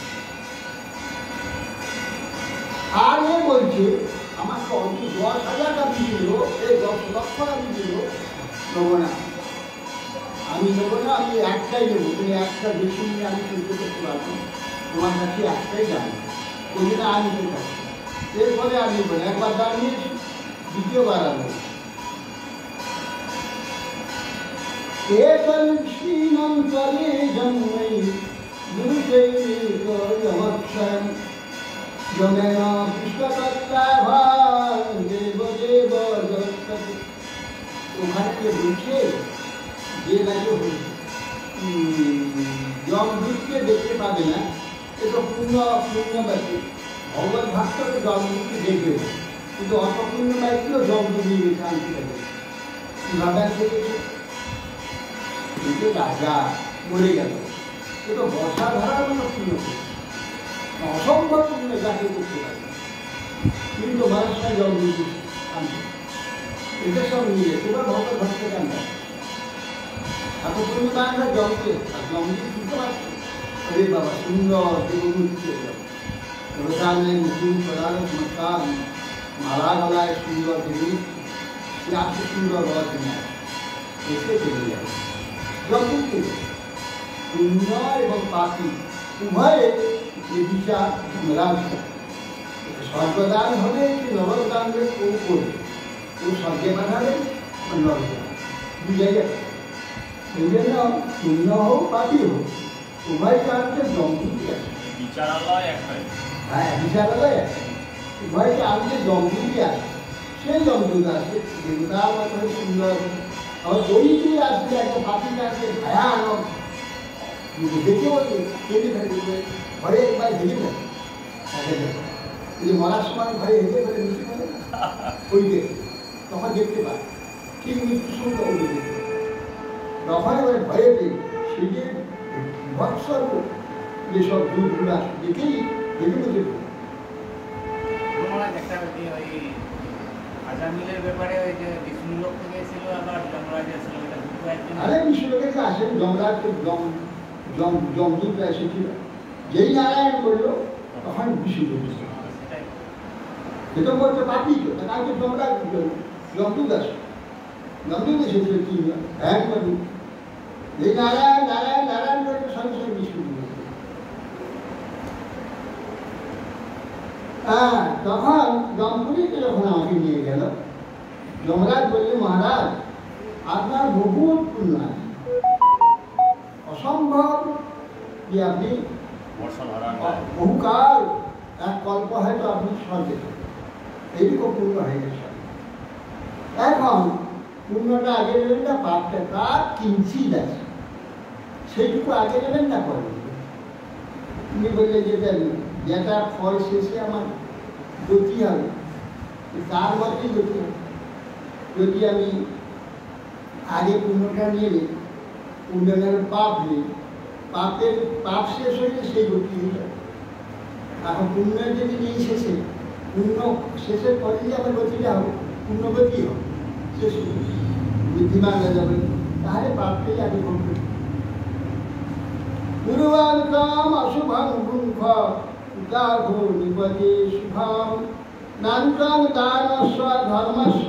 আর এ বলছে আমাকে অন্তত 10,000 টাকা দিল, এই 10 লক্ষ টাকা দিল, নেবো না, আমি নেবো না, আমি একটাই নেবো। তুমি একটা বেশি নিয়ে আমি চিন্তা করতে পারবো, তোমার কাছে একটাই জানি, ওই জন্য আমি নিতে পারছি। এরপরে আমি বলি একবার দাঁড়িয়েছি, দ্বিতীয়বার আমি শ্রীনন্তরে জন্মৈ গুরুচৈতন্যমক্ষরম যমেন বিশ্বতত্ত্বাভাস দেব দেব জগৎপতি। ওখানে কে বলছে যে নাকি জমদূতকে দেখতে পাবে না, এটা পূর্ণ ব্যক্তি। ভগবত ভক্তকে জমদূতকে দেখবে, কিন্তু অত পূর্ণ ব্যক্তিও জমদূত নিয়ে গেছে আনতে হবে। কীভাবে আনতে গেছে? কিন্তু রাজা মরে গেল, কিন্তু বর্ষা ধারার মতো পূর্ণ অসম্ভব পূর্ণ যাকে করতে পারে, কিন্তু মানুষরা জমদূত আনতে এটা সব নিয়ে তোমরা ভগবত ভক্ত কেন এত পূর্ণ আমরা জমকে আর জমকে শুনতে পারছি। अरे बाबा सुंदर देवताने मुकुंद पदार मकान माला गलाय सुंदर देवी आपसे सुंदर रथ में ऐसे चले जाए जब सुंदर एवं पापी उभय ये विचार मेरा स्वर्गदान হবে কি নরকদান হবে কেউ করবে, কেউ স্বর্গে পাঠাবে নরকে বুঝাই যাবে। এই জন্য শূন্য হোক পাপি হোক উভয় কারণকে জমদূতি আছে, বিচারালয় একটাই। হ্যাঁ, বিচারালয় আছে, উভয়কে আনতে জমদূতি আছে। সেই জমদূত আছে দেবতার মতো সুন্দর, আবার দৈত্যে আসবে একটা পাপিকে আসবে ভয়ানক দেখে বলবে কেটে ফেলবে, ভয়ে একবার হেঁটে ফেলে যদি মরার সময় ভয়ে হেঁটে ফেলে মৃত্যু ফেলে ওই দেখে তখন দেখতে পায়, ঠিক মৃত্যুর সঙ্গে ওই দেখতে তখন এবার ভয়ে পেয়ে সেই যে ভৎসর্গ যেসব দুধগুলা দেখেই দেখে বুঝে আরে বিষ্ণুলোকে আসেন যমরাজ যমদূতরা এসেছিল, যেই নারায়ণ করলো তখন বিষ্ণু সেটা বলতে পাপি তো তাকে যমরাজ যমদূত আসে, যমদূত এসেছিল কি ভ্যান করুন এই নারায়ণ নারায়ণ নারায়ণ করতে সঙ্গে সঙ্গে বিষ্ণু। হ্যাঁ, তখন দম্পতিকে যখন আমাকে নিয়ে গেল যমরাজ বললে মহারাজ আপনার বহুত পুণ্য আছে, অসম্ভব যে আপনি বহুকাল এক কল্প হয়তো আপনি স্বর্গে এইরকম পূর্ণ হয়ে গেছে। এখন পুণ্যটা আগে নেবেন না পাপটা তার কিঞ্চিত আছে, সেইটুকু আগে নেবেন না পরে নেবেন। তুমি বললে যেটা ফল শেষে আমার গতি হবে, তার মতেই গতি হবে। যদি আমি আগে পুণ্যটা নিয়ে নিই, পুণ্যের পাপ নেই, পাপ শেষ হলে সেই গতি হয়ে যাবে। এখন পুণ্যের যদি নেই শেষে, পুণ্য শেষের পরে যে আমার গতিটা হবে, পুণ্যগতি হবে, শেষ বুদ্ধিমান হয়ে যাবে, তাহলে পাপটাই আগে করবে। গুরুবান্তাম অশুভং গুঙ্খ উদাঘো নিপদে শুভম নান্তং দানস্ব ধর্মস্ব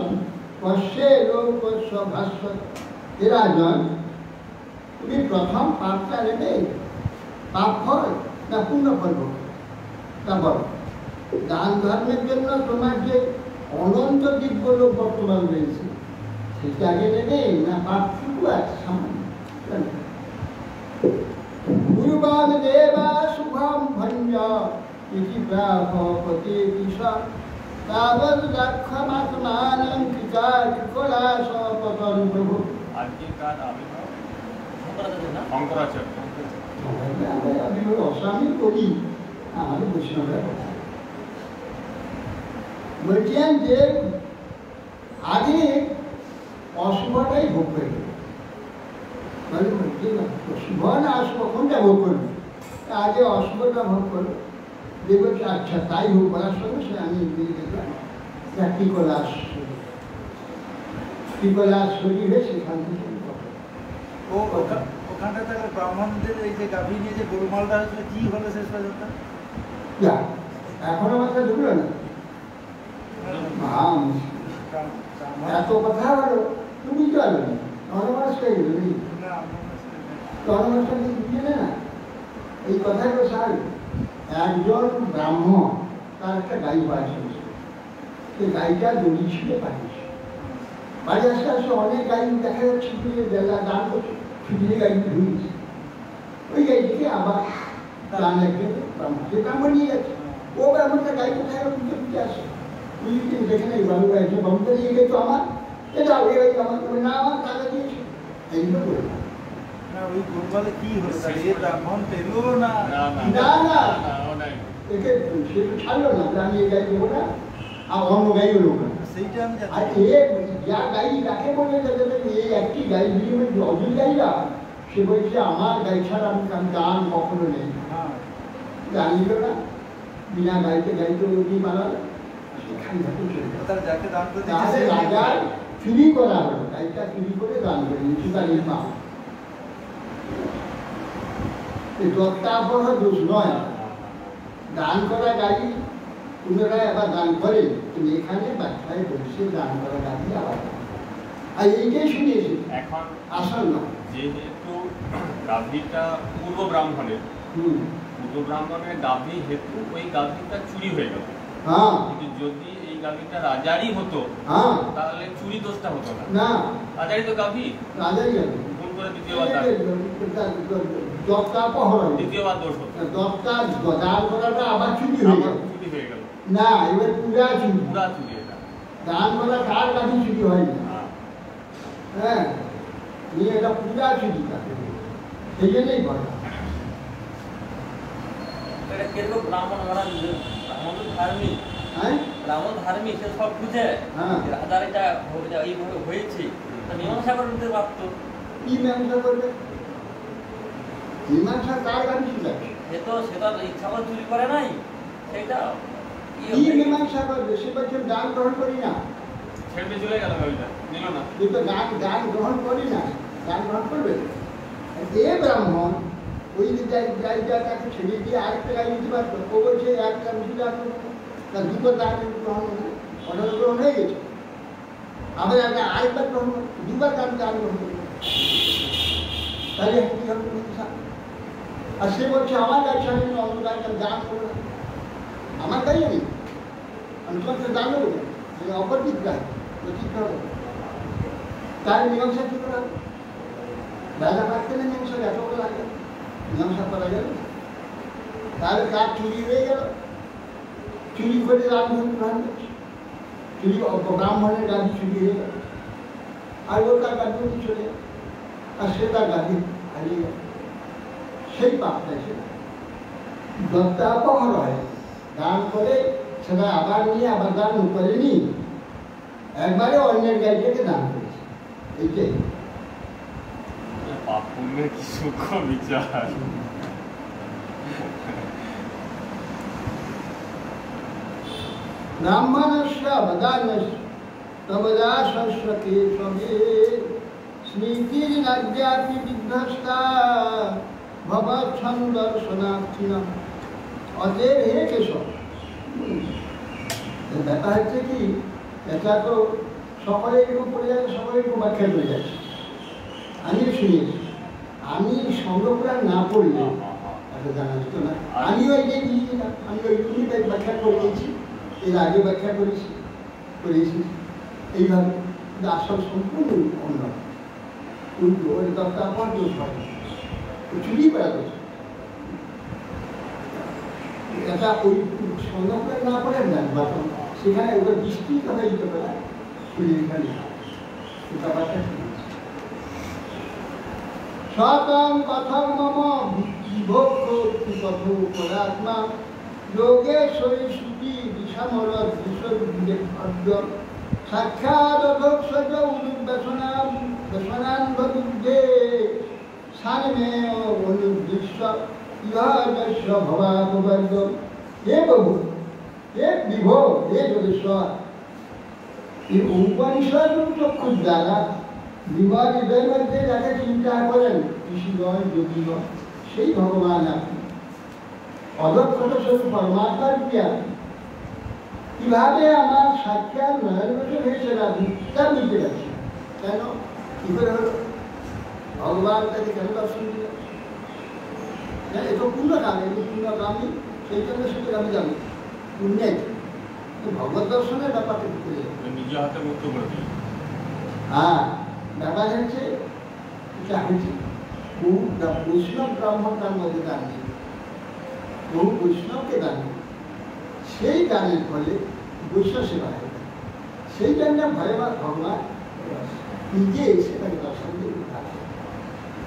পশ্যে লোকস্ব ভাস্ব। হে রাজন, তুমি প্রথম পাপটা নেবে, পাপ ফল না পুণ্য ফল তা বলো। দান ধর্মের জন্য তোমার যে অনন্ত দিব্য লোক বর্তমান রয়েছে, সেটা আগে নেবে না পাপটুকু আছে সামান্য? গুরুবান দেবা শুভম ভঞ্জ ইতি প্রাপতে দিশ তাবৎ দক্ষমাত্মানং কৃতাকলাশ পতন প্রভু। আজকেকার আবির্ভাব শঙ্করাচার্য। আমি অস্বামী করি, আমাদের বৈষ্ণবের কথা বলছেন যে আগে অশুভটাই ভোগ করবে, শুভ না অশুভ কোনটা ভোগ করবে? আগে অশুভটা ভোগ করবে, দেখবে আচ্ছা তাই হোক বলার সঙ্গে সে আমি দেখলাম টিকলাস শরীর হয়ে সেখান থেকে ওখানটা তাহলে ব্রাহ্মণদের এই যে গাভী নিয়ে যে গোলমালটা হয়েছিল, কি হলো শেষ পর্যন্ত? এখনো মাথা ঢুকলো না, এত কথা বলো তুমি তো আলো অনমাসটাই গেল অনমাসটাকে বুঝিয়ে না। এই কথাই তো সার একজন ব্রাহ্মণ, তার একটা গাই পাঠিয়েছে, সেই গাইটা দড়ি ছিল পাঠিয়েছে। বাড়ি আসতে আসতে অনেক গাই দেখা যাচ্ছে বেলা দান করছে, ছুটিয়ে গাড়ি ঢুকছে, ওই গাড়িটিকে আবার দান রেখে ব্রাহ্মণ, যে ব্রাহ্মণ নিয়ে যাচ্ছে, ও ব্রাহ্মণটা গাড়ি কোথায় খুঁজে খুঁজে আসে, তুই দেখে নেই বাবু গাড়ি বাবুটা নিয়ে গেছো আমার, এটা ওই গাড়ি আমার না, আমার টাকা দিয়েছে এইগুলো করে না। ওই গোলমালে কি হলো? এই ব্রাহ্মণ পেলো না একে সে তো ছাড়লো না যে আমি এই গাড়ি দেবো না, আর অন্য গাড়িও লোক না। সেইটা আমি আর যা গাড়ি কাকে বলে এই একটি গাড়ি বিনিময়ে অজুর গাড়িরা, সে বলছে আমার গাড়ি ছাড়া আমি দান কখনো নেই, জানিল না, বিনা গাড়িতে গাড়িতে ওই বানালো, তাহলে যাকে দান করে তাহলে রাজার চুরি করা হলো, গাড়িটা চুরি করে দান করে নিচুকারির মা। এই দত্তাপহ দোষ নয়, দান করা গাড়ি পুনরায় আবার দান করে, কিন্তু এখানে বাচ্চায় বসে দান করা গাড়ি আবার, আর এইটাই শুনিয়েছে এখন আসল না। যেহেতু গাভীটা পূর্ব ব্রাহ্মণের, পূর্ব ব্রাহ্মণের গাভী হেতু ওই গাভীটা চুরি হয়ে গেল। হ্যাঁ, কিন্তু যদি এই গাভীটা রাজারই হতো, হ্যাঁ, তাহলে চুরি দোষটা হতো না। না রাজারই তো গাভী, রাজাই যাবে ভুল করে দ্বিতীয়বার দ্বিতীয়বার দোষ হতো, দশটা দান করাটা আবার চুরি হয়ে আবার গেল। চুরি হয়ে গেল, না, এবার পুরা চুরি, পুরা চুরি এটা। দান করা কার কাছে চুরি হয়নি, হ্যাঁ। হ্যাঁ, নিয়ে এটা পুরা চুরি থাকে, সেই জন্যই বলা। এটা কিরকম ব্রাহ্মণ ওরা ব্রাহ্মণ তো ধার্মিক, হ্যাঁ, ব্রাহ্মণ ধার্মিক, সে সব বুঝে হ্যাঁ, রাজার এটা এইভাবে হয়েছে, তা মীমাংসা করে দিতে পারতো। কি মীমাংসা করবে? মীমাংসা কার কাছে চুরি আছে? সে তো ইচ্ছা করে চুরি করে নাই, সেটা কি মীমাংসা করবে? সে বলছে দান গ্রহণ করি না, ছেড়ে চলে গেল গাভীটা, নিল না। কিন্তু দান গ্রহণ করি না, দান গ্রহণ করবে? এ ব্রাহ্মণ ওই গাড়িটা তাকে ছেড়ে দিয়ে আরেকটা গাড়ি দিতে পারতো, ও বলছে একটা রুটি দান করবো, তার দুটো দান গ্রহণ অর্ডার গ্রহণ হয়ে গেছে, আবার একটা আরেকবার গ্রহণ দুবার দান গ্রহণ করবে, তাহলে কি হবে? আর সে বলছে আমার গাড়ি ছাড়ে অন্য গাড়িটা দান করবো না, আমার গাড়ি নেই, আমি তোমাকে দান দেবো না, অপরদিক গাড়ি ঠিক হবে, তার মীমাংসা কি করা হবে? রাজা পারতেন না মীমাংসা, এত বড় লাগে মীমাংসা করা গেল, তাহলে কার চুরি হয়ে গেল, চুরি করে রাজধানী গ্রহণ করছে, চুরি ব্রাহ্মণের গাড়ি চুরি হয়ে গেল, আর ও তার গাড়ি চলে যায়, আর সে তার গাড়ি হারিয়ে যায়। সেই পাপটা সে দত্তাপহর হয়, দান করে সেটা আবার নিয়ে আবার দান করেনি, একবারে অন্যের গাড়িটাকে দান করেছে। এইটাই পাপ পুণ্যের কি সূক্ষ্ম বিচার। ব্রাহ্মণস্য বদান্যস্য তবদা সরস্বতী স্বমে স্মৃতির্নাদ্যাপি বিধ্বস্তা ভবচ্ছন্দ দর্শনার্থিনাম। অতএব হে কেশব, ব্যাপার হচ্ছে কি, এটা তো সকলে এরকম পড়ে যাচ্ছে, সকলে এরকম ব্যাখ্যা করে যাচ্ছে। আমি শুনিয়েছি, আমি সংগ্রহ না পড়লে এটা জানা যেত না। আমি ওই যে দিয়েছিলাম, আমি ওইটুকুই ব্যাখ্যা করে দিয়েছি, এর আগে ব্যাখ্যা করেছি এইভাবে, কিন্তু আসল সম্পূর্ণ অন্য উল্টো। ওই দরকার আমার দোষ হয়, চুরি করা দোষ। এটা ওই সংগ্রহ না করে না, সেখানে ওটা বিস্তৃত হয়ে যেতে পারে এখানে ব্যাপারটা। শতং কথং মম বিভক্ত পরাত্মা যোগেশ্বরী শ্রুতি বিষামরদ বিশ্ববিদ্য সাক্ষাৎ উদ্বেশনান্বযুদ্ধে সারমে অনুদৃশ্য ইহযস্য ভবাপবর্গ। হে প্রভু, হে বিভো, হে যোগেশ্বর, এই উপনিষদ চক্ষু দ্বারা বিমল হৃদয়ের মধ্যে যাকে চিন্তা করেন ঋষিগণ যোগীগণ, সেই ভগবান আপনি, অদক্ষত স্বরূপ পরমাত্মার রূপে আপনি। কিভাবে আমার সাক্ষাৎ নয়নবশে হয়েছে না তা বুঝতে পারছি। কেন, কি করে হলো? ভগবান তাকে কেন দর্শন দিল? এটা পূর্ণ কাম, এগুলো পূর্ণ কামই, সেই জন্য সেটা আমি জানি পুণ্যাই ভগবত দর্শনের ব্যাপারটা ঢুকে নিজে হাতে মুক্ত করে দিল। হ্যাঁ, ব্যাপার হচ্ছে বৈষ্ণব ব্রাহ্মণ তার মধ্যে দান নেই, বহু বৈষ্ণবকে দান নেই। সেই দানের ফলে বৈষ্ণব সেবা হয়, সেই জন্য ভগবান ভগবান নিজে এসে তাকে দর্শন দিয়ে থাকে।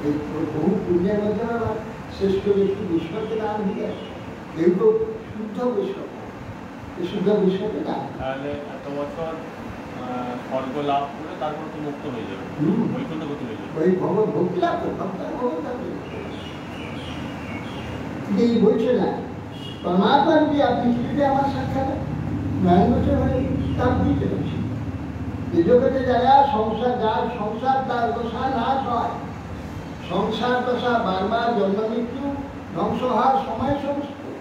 এই বহু পুণ্যের মধ্যে আবার শ্রেষ্ঠ ব্যক্তি বৈষ্ণবকে দান হয়ে যায়। কেউ তো শুদ্ধ বৈষ্ণব, এই শুদ্ধ বৈষ্ণবকে দান। তাহলে এত বছর স্বর্গ লাভ করে তারপর তো মুক্ত হয়ে যাবে, বৈকুণ্ঠ গতি হয়ে যাবে। ওই ভগবত ভক্তি লাভ করে এই বলছে না, পরমাত্মার কি আপনি যদি আমার সাক্ষাৎ নয়ন বছর হয়ে তার বুঝতে পারছি। যে জগতে যারা সংসার, যার সংসার তার দশা নাশ হয়, সংসার দশা বারবার জন্ম মৃত্যু ধ্বংস হওয়ার সময়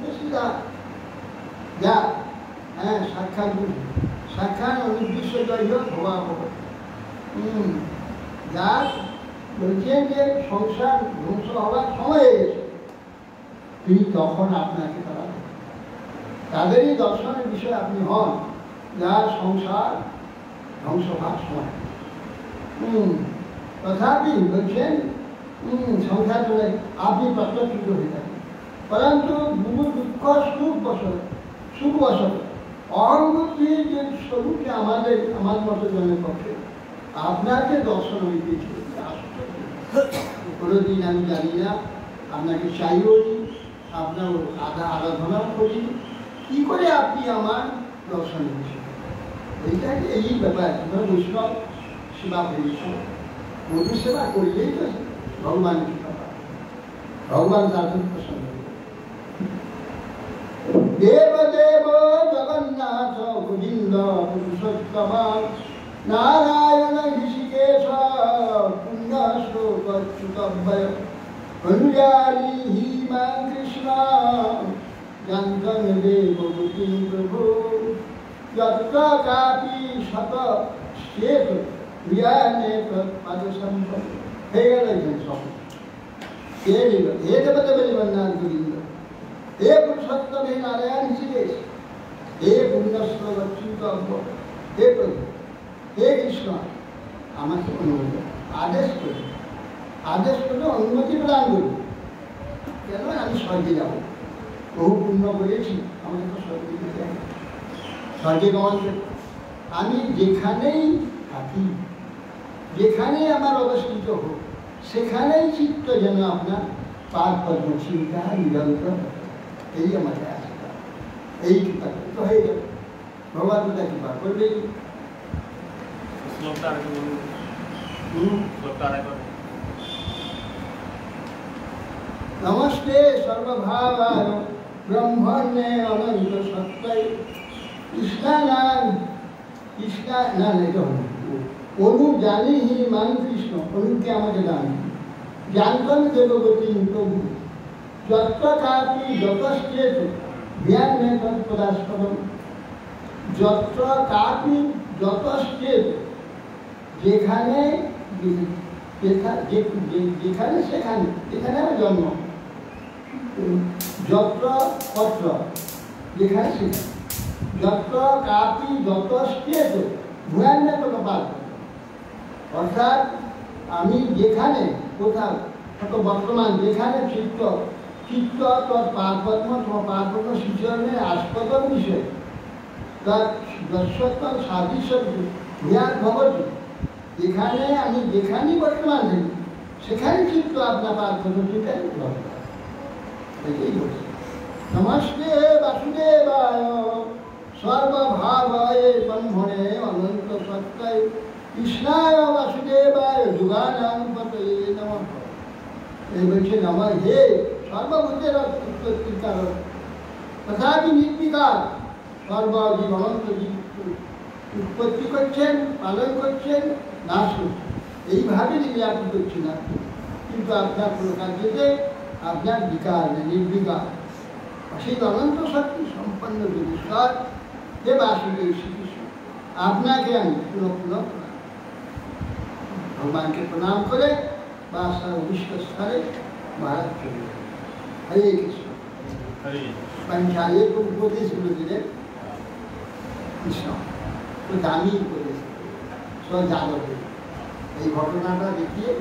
বেশি যা হ্যাঁ সাক্ষাৎ সাক্ষাৎ অনুদৃশ্য জয় ভবা হবে। যার বলছেন যে সংসার ধ্বংস হওয়ার সময় হয়ে গেছে, তিনি তখন আপনাকে তারা তাদেরই দর্শনের বিষয় আপনি হন, যার সংসার ধ্বংস হওয়ার সময়। তথাপি বলছেন সংসার চলে আপনি প্রত্যক্ষিত হয়ে থাকেন, পরন্তু গুরু দুঃখ সুখবশত অহংবুদ্ধির যে স্বরূপে আমার মতো জনের পক্ষে আপনাকে দর্শন হইতেছে। কোনোদিন আমি জানি না, আপনাকে চাইও নি, আপনার আরাধনাও করি, কি করে আপনি আমার দর্শন দিয়েছেন? এইটাকে এই ব্যাপার, আমরা বৈষ্ণব সেবা করেছি, মধু সেবা করলেই তো ভগবানের সেবা, ভগবান তার প্রসন্ন। দেবদেব জগন্নাথ গোবিন্দ পুরুষোত্তম নারায়ণ ঋষিকেশ পুণ্যশ্লোকচ্যুতভয় অনুযায়ী হিমা কৃষ্ণ যন্ত্রং দেবভূতি প্রভু যত্র কাপি শত শেখ জ্ঞানে পদ সম্পদ। হয়ে গেল এখানে সব। হে দেবদেব জগন্নাথ গোবিন্দ, হে পুরুষোত্তম, হে নারায়ণ ঋষিকেশ, হে পুণ্যশ্লোকচ্যুতভয়, হে প্রভু, হে কৃষ্ণ, আমাকে অনুমতি আদেশ করে অনুমতি প্রদান করুন। কেন আমি স্বর্গে যাব, বহু পুণ্য করেছি, আমাকে তো স্বর্গে যেতে হবে, স্বর্গে গমন করতে। আমি যেখানেই থাকি যেখানে আমার অবস্থিত হোক সেখানেই চিত্ত যেন আপনার পাদ পদ্ম চিন্তা নিরন্তর, এই আমাদের আশা, এই কৃপা তো হয়ে যাবে, ভগবানটা কৃপা করবেই। শ্লোকটা আরেকবার বলুন। শ্লোকটা আরেকবার। নমস্তে সর্বভাবায় ব্রহ্মণ্যে অনন্ত সত্তায় কৃষ্ণানাম কৃষ্ণা না এটা অনু জানি হি মান কৃষ্ণ, অনুকে আমাকে জানি জানতন দেবগতি প্রভু যত্র কাপি যতশ্চেত জ্ঞানে তৎপদাস্পদম, যত্র কাপি যতশ্চেত যেখানে যেখানে সেখানে, যেখানে আমার জন্ম, যত্র পত্র যেখানে সেখানে, যত্র কাপি যতশ্চেত ভূয়ান্নে কোনো পার্থ, অর্থাৎ আমি যেখানে কোথাও বর্তমান যেখানে চিত্ত চিত্ত তৎ পার্বত্ম পার্বত্য সূচনের আস্পদম বিষয় তৎ দর্শত্ব সাদৃশ্য ভূয়ান ভবতি, যেখানে আমি যেখানেই বর্তমান থাকি সেখানে চিত্ত আপনার পার্থক্য চিন্তাই এটাই বলছি। নমস্তে বাসুদেবায় সর্বভাবায় ব্রহ্মণে অনন্ত সত্তায় কৃষ্ণায় বাসুদেবায় যুগানাং পতয়ে নমঃ। এই বলছে নমঃ হে সর্বভূতের উৎপত্তির কারণ তথাপি নির্বিকার সর্বজীব অনন্ত জীব উৎপত্তি করছেন, পালন করছেন, নাশ করছেন, এইভাবে নির্যাতন করছি না, কিন্তু আপনার কোনো কার্যতে আপনার বিকার নেই, নির্বিকার সেই অনন্ত শক্তি সম্পন্ন বিশ্বর হে বাসুদেব শ্রীকৃষ্ণ, আপনাকে আমি পুনঃ ভগবানকে প্রণাম করে বাসার বিশ্বস্তরে মহারাজ চলে যাবে। হরে কৃষ্ণ। পঞ্চায়েত উপদেশগুলো দিলেন কৃষ্ণ, তো দামি উপদেশ স্বজাগতে, এই ঘটনাটা দেখিয়ে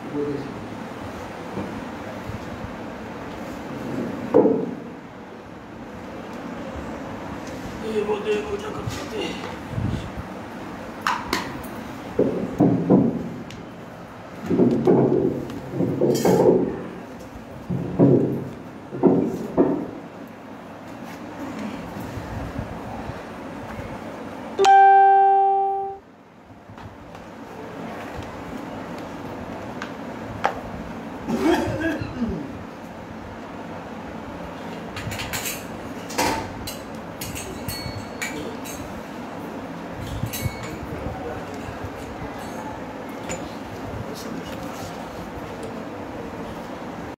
উপদেশ। দেব দেব জগৎপতি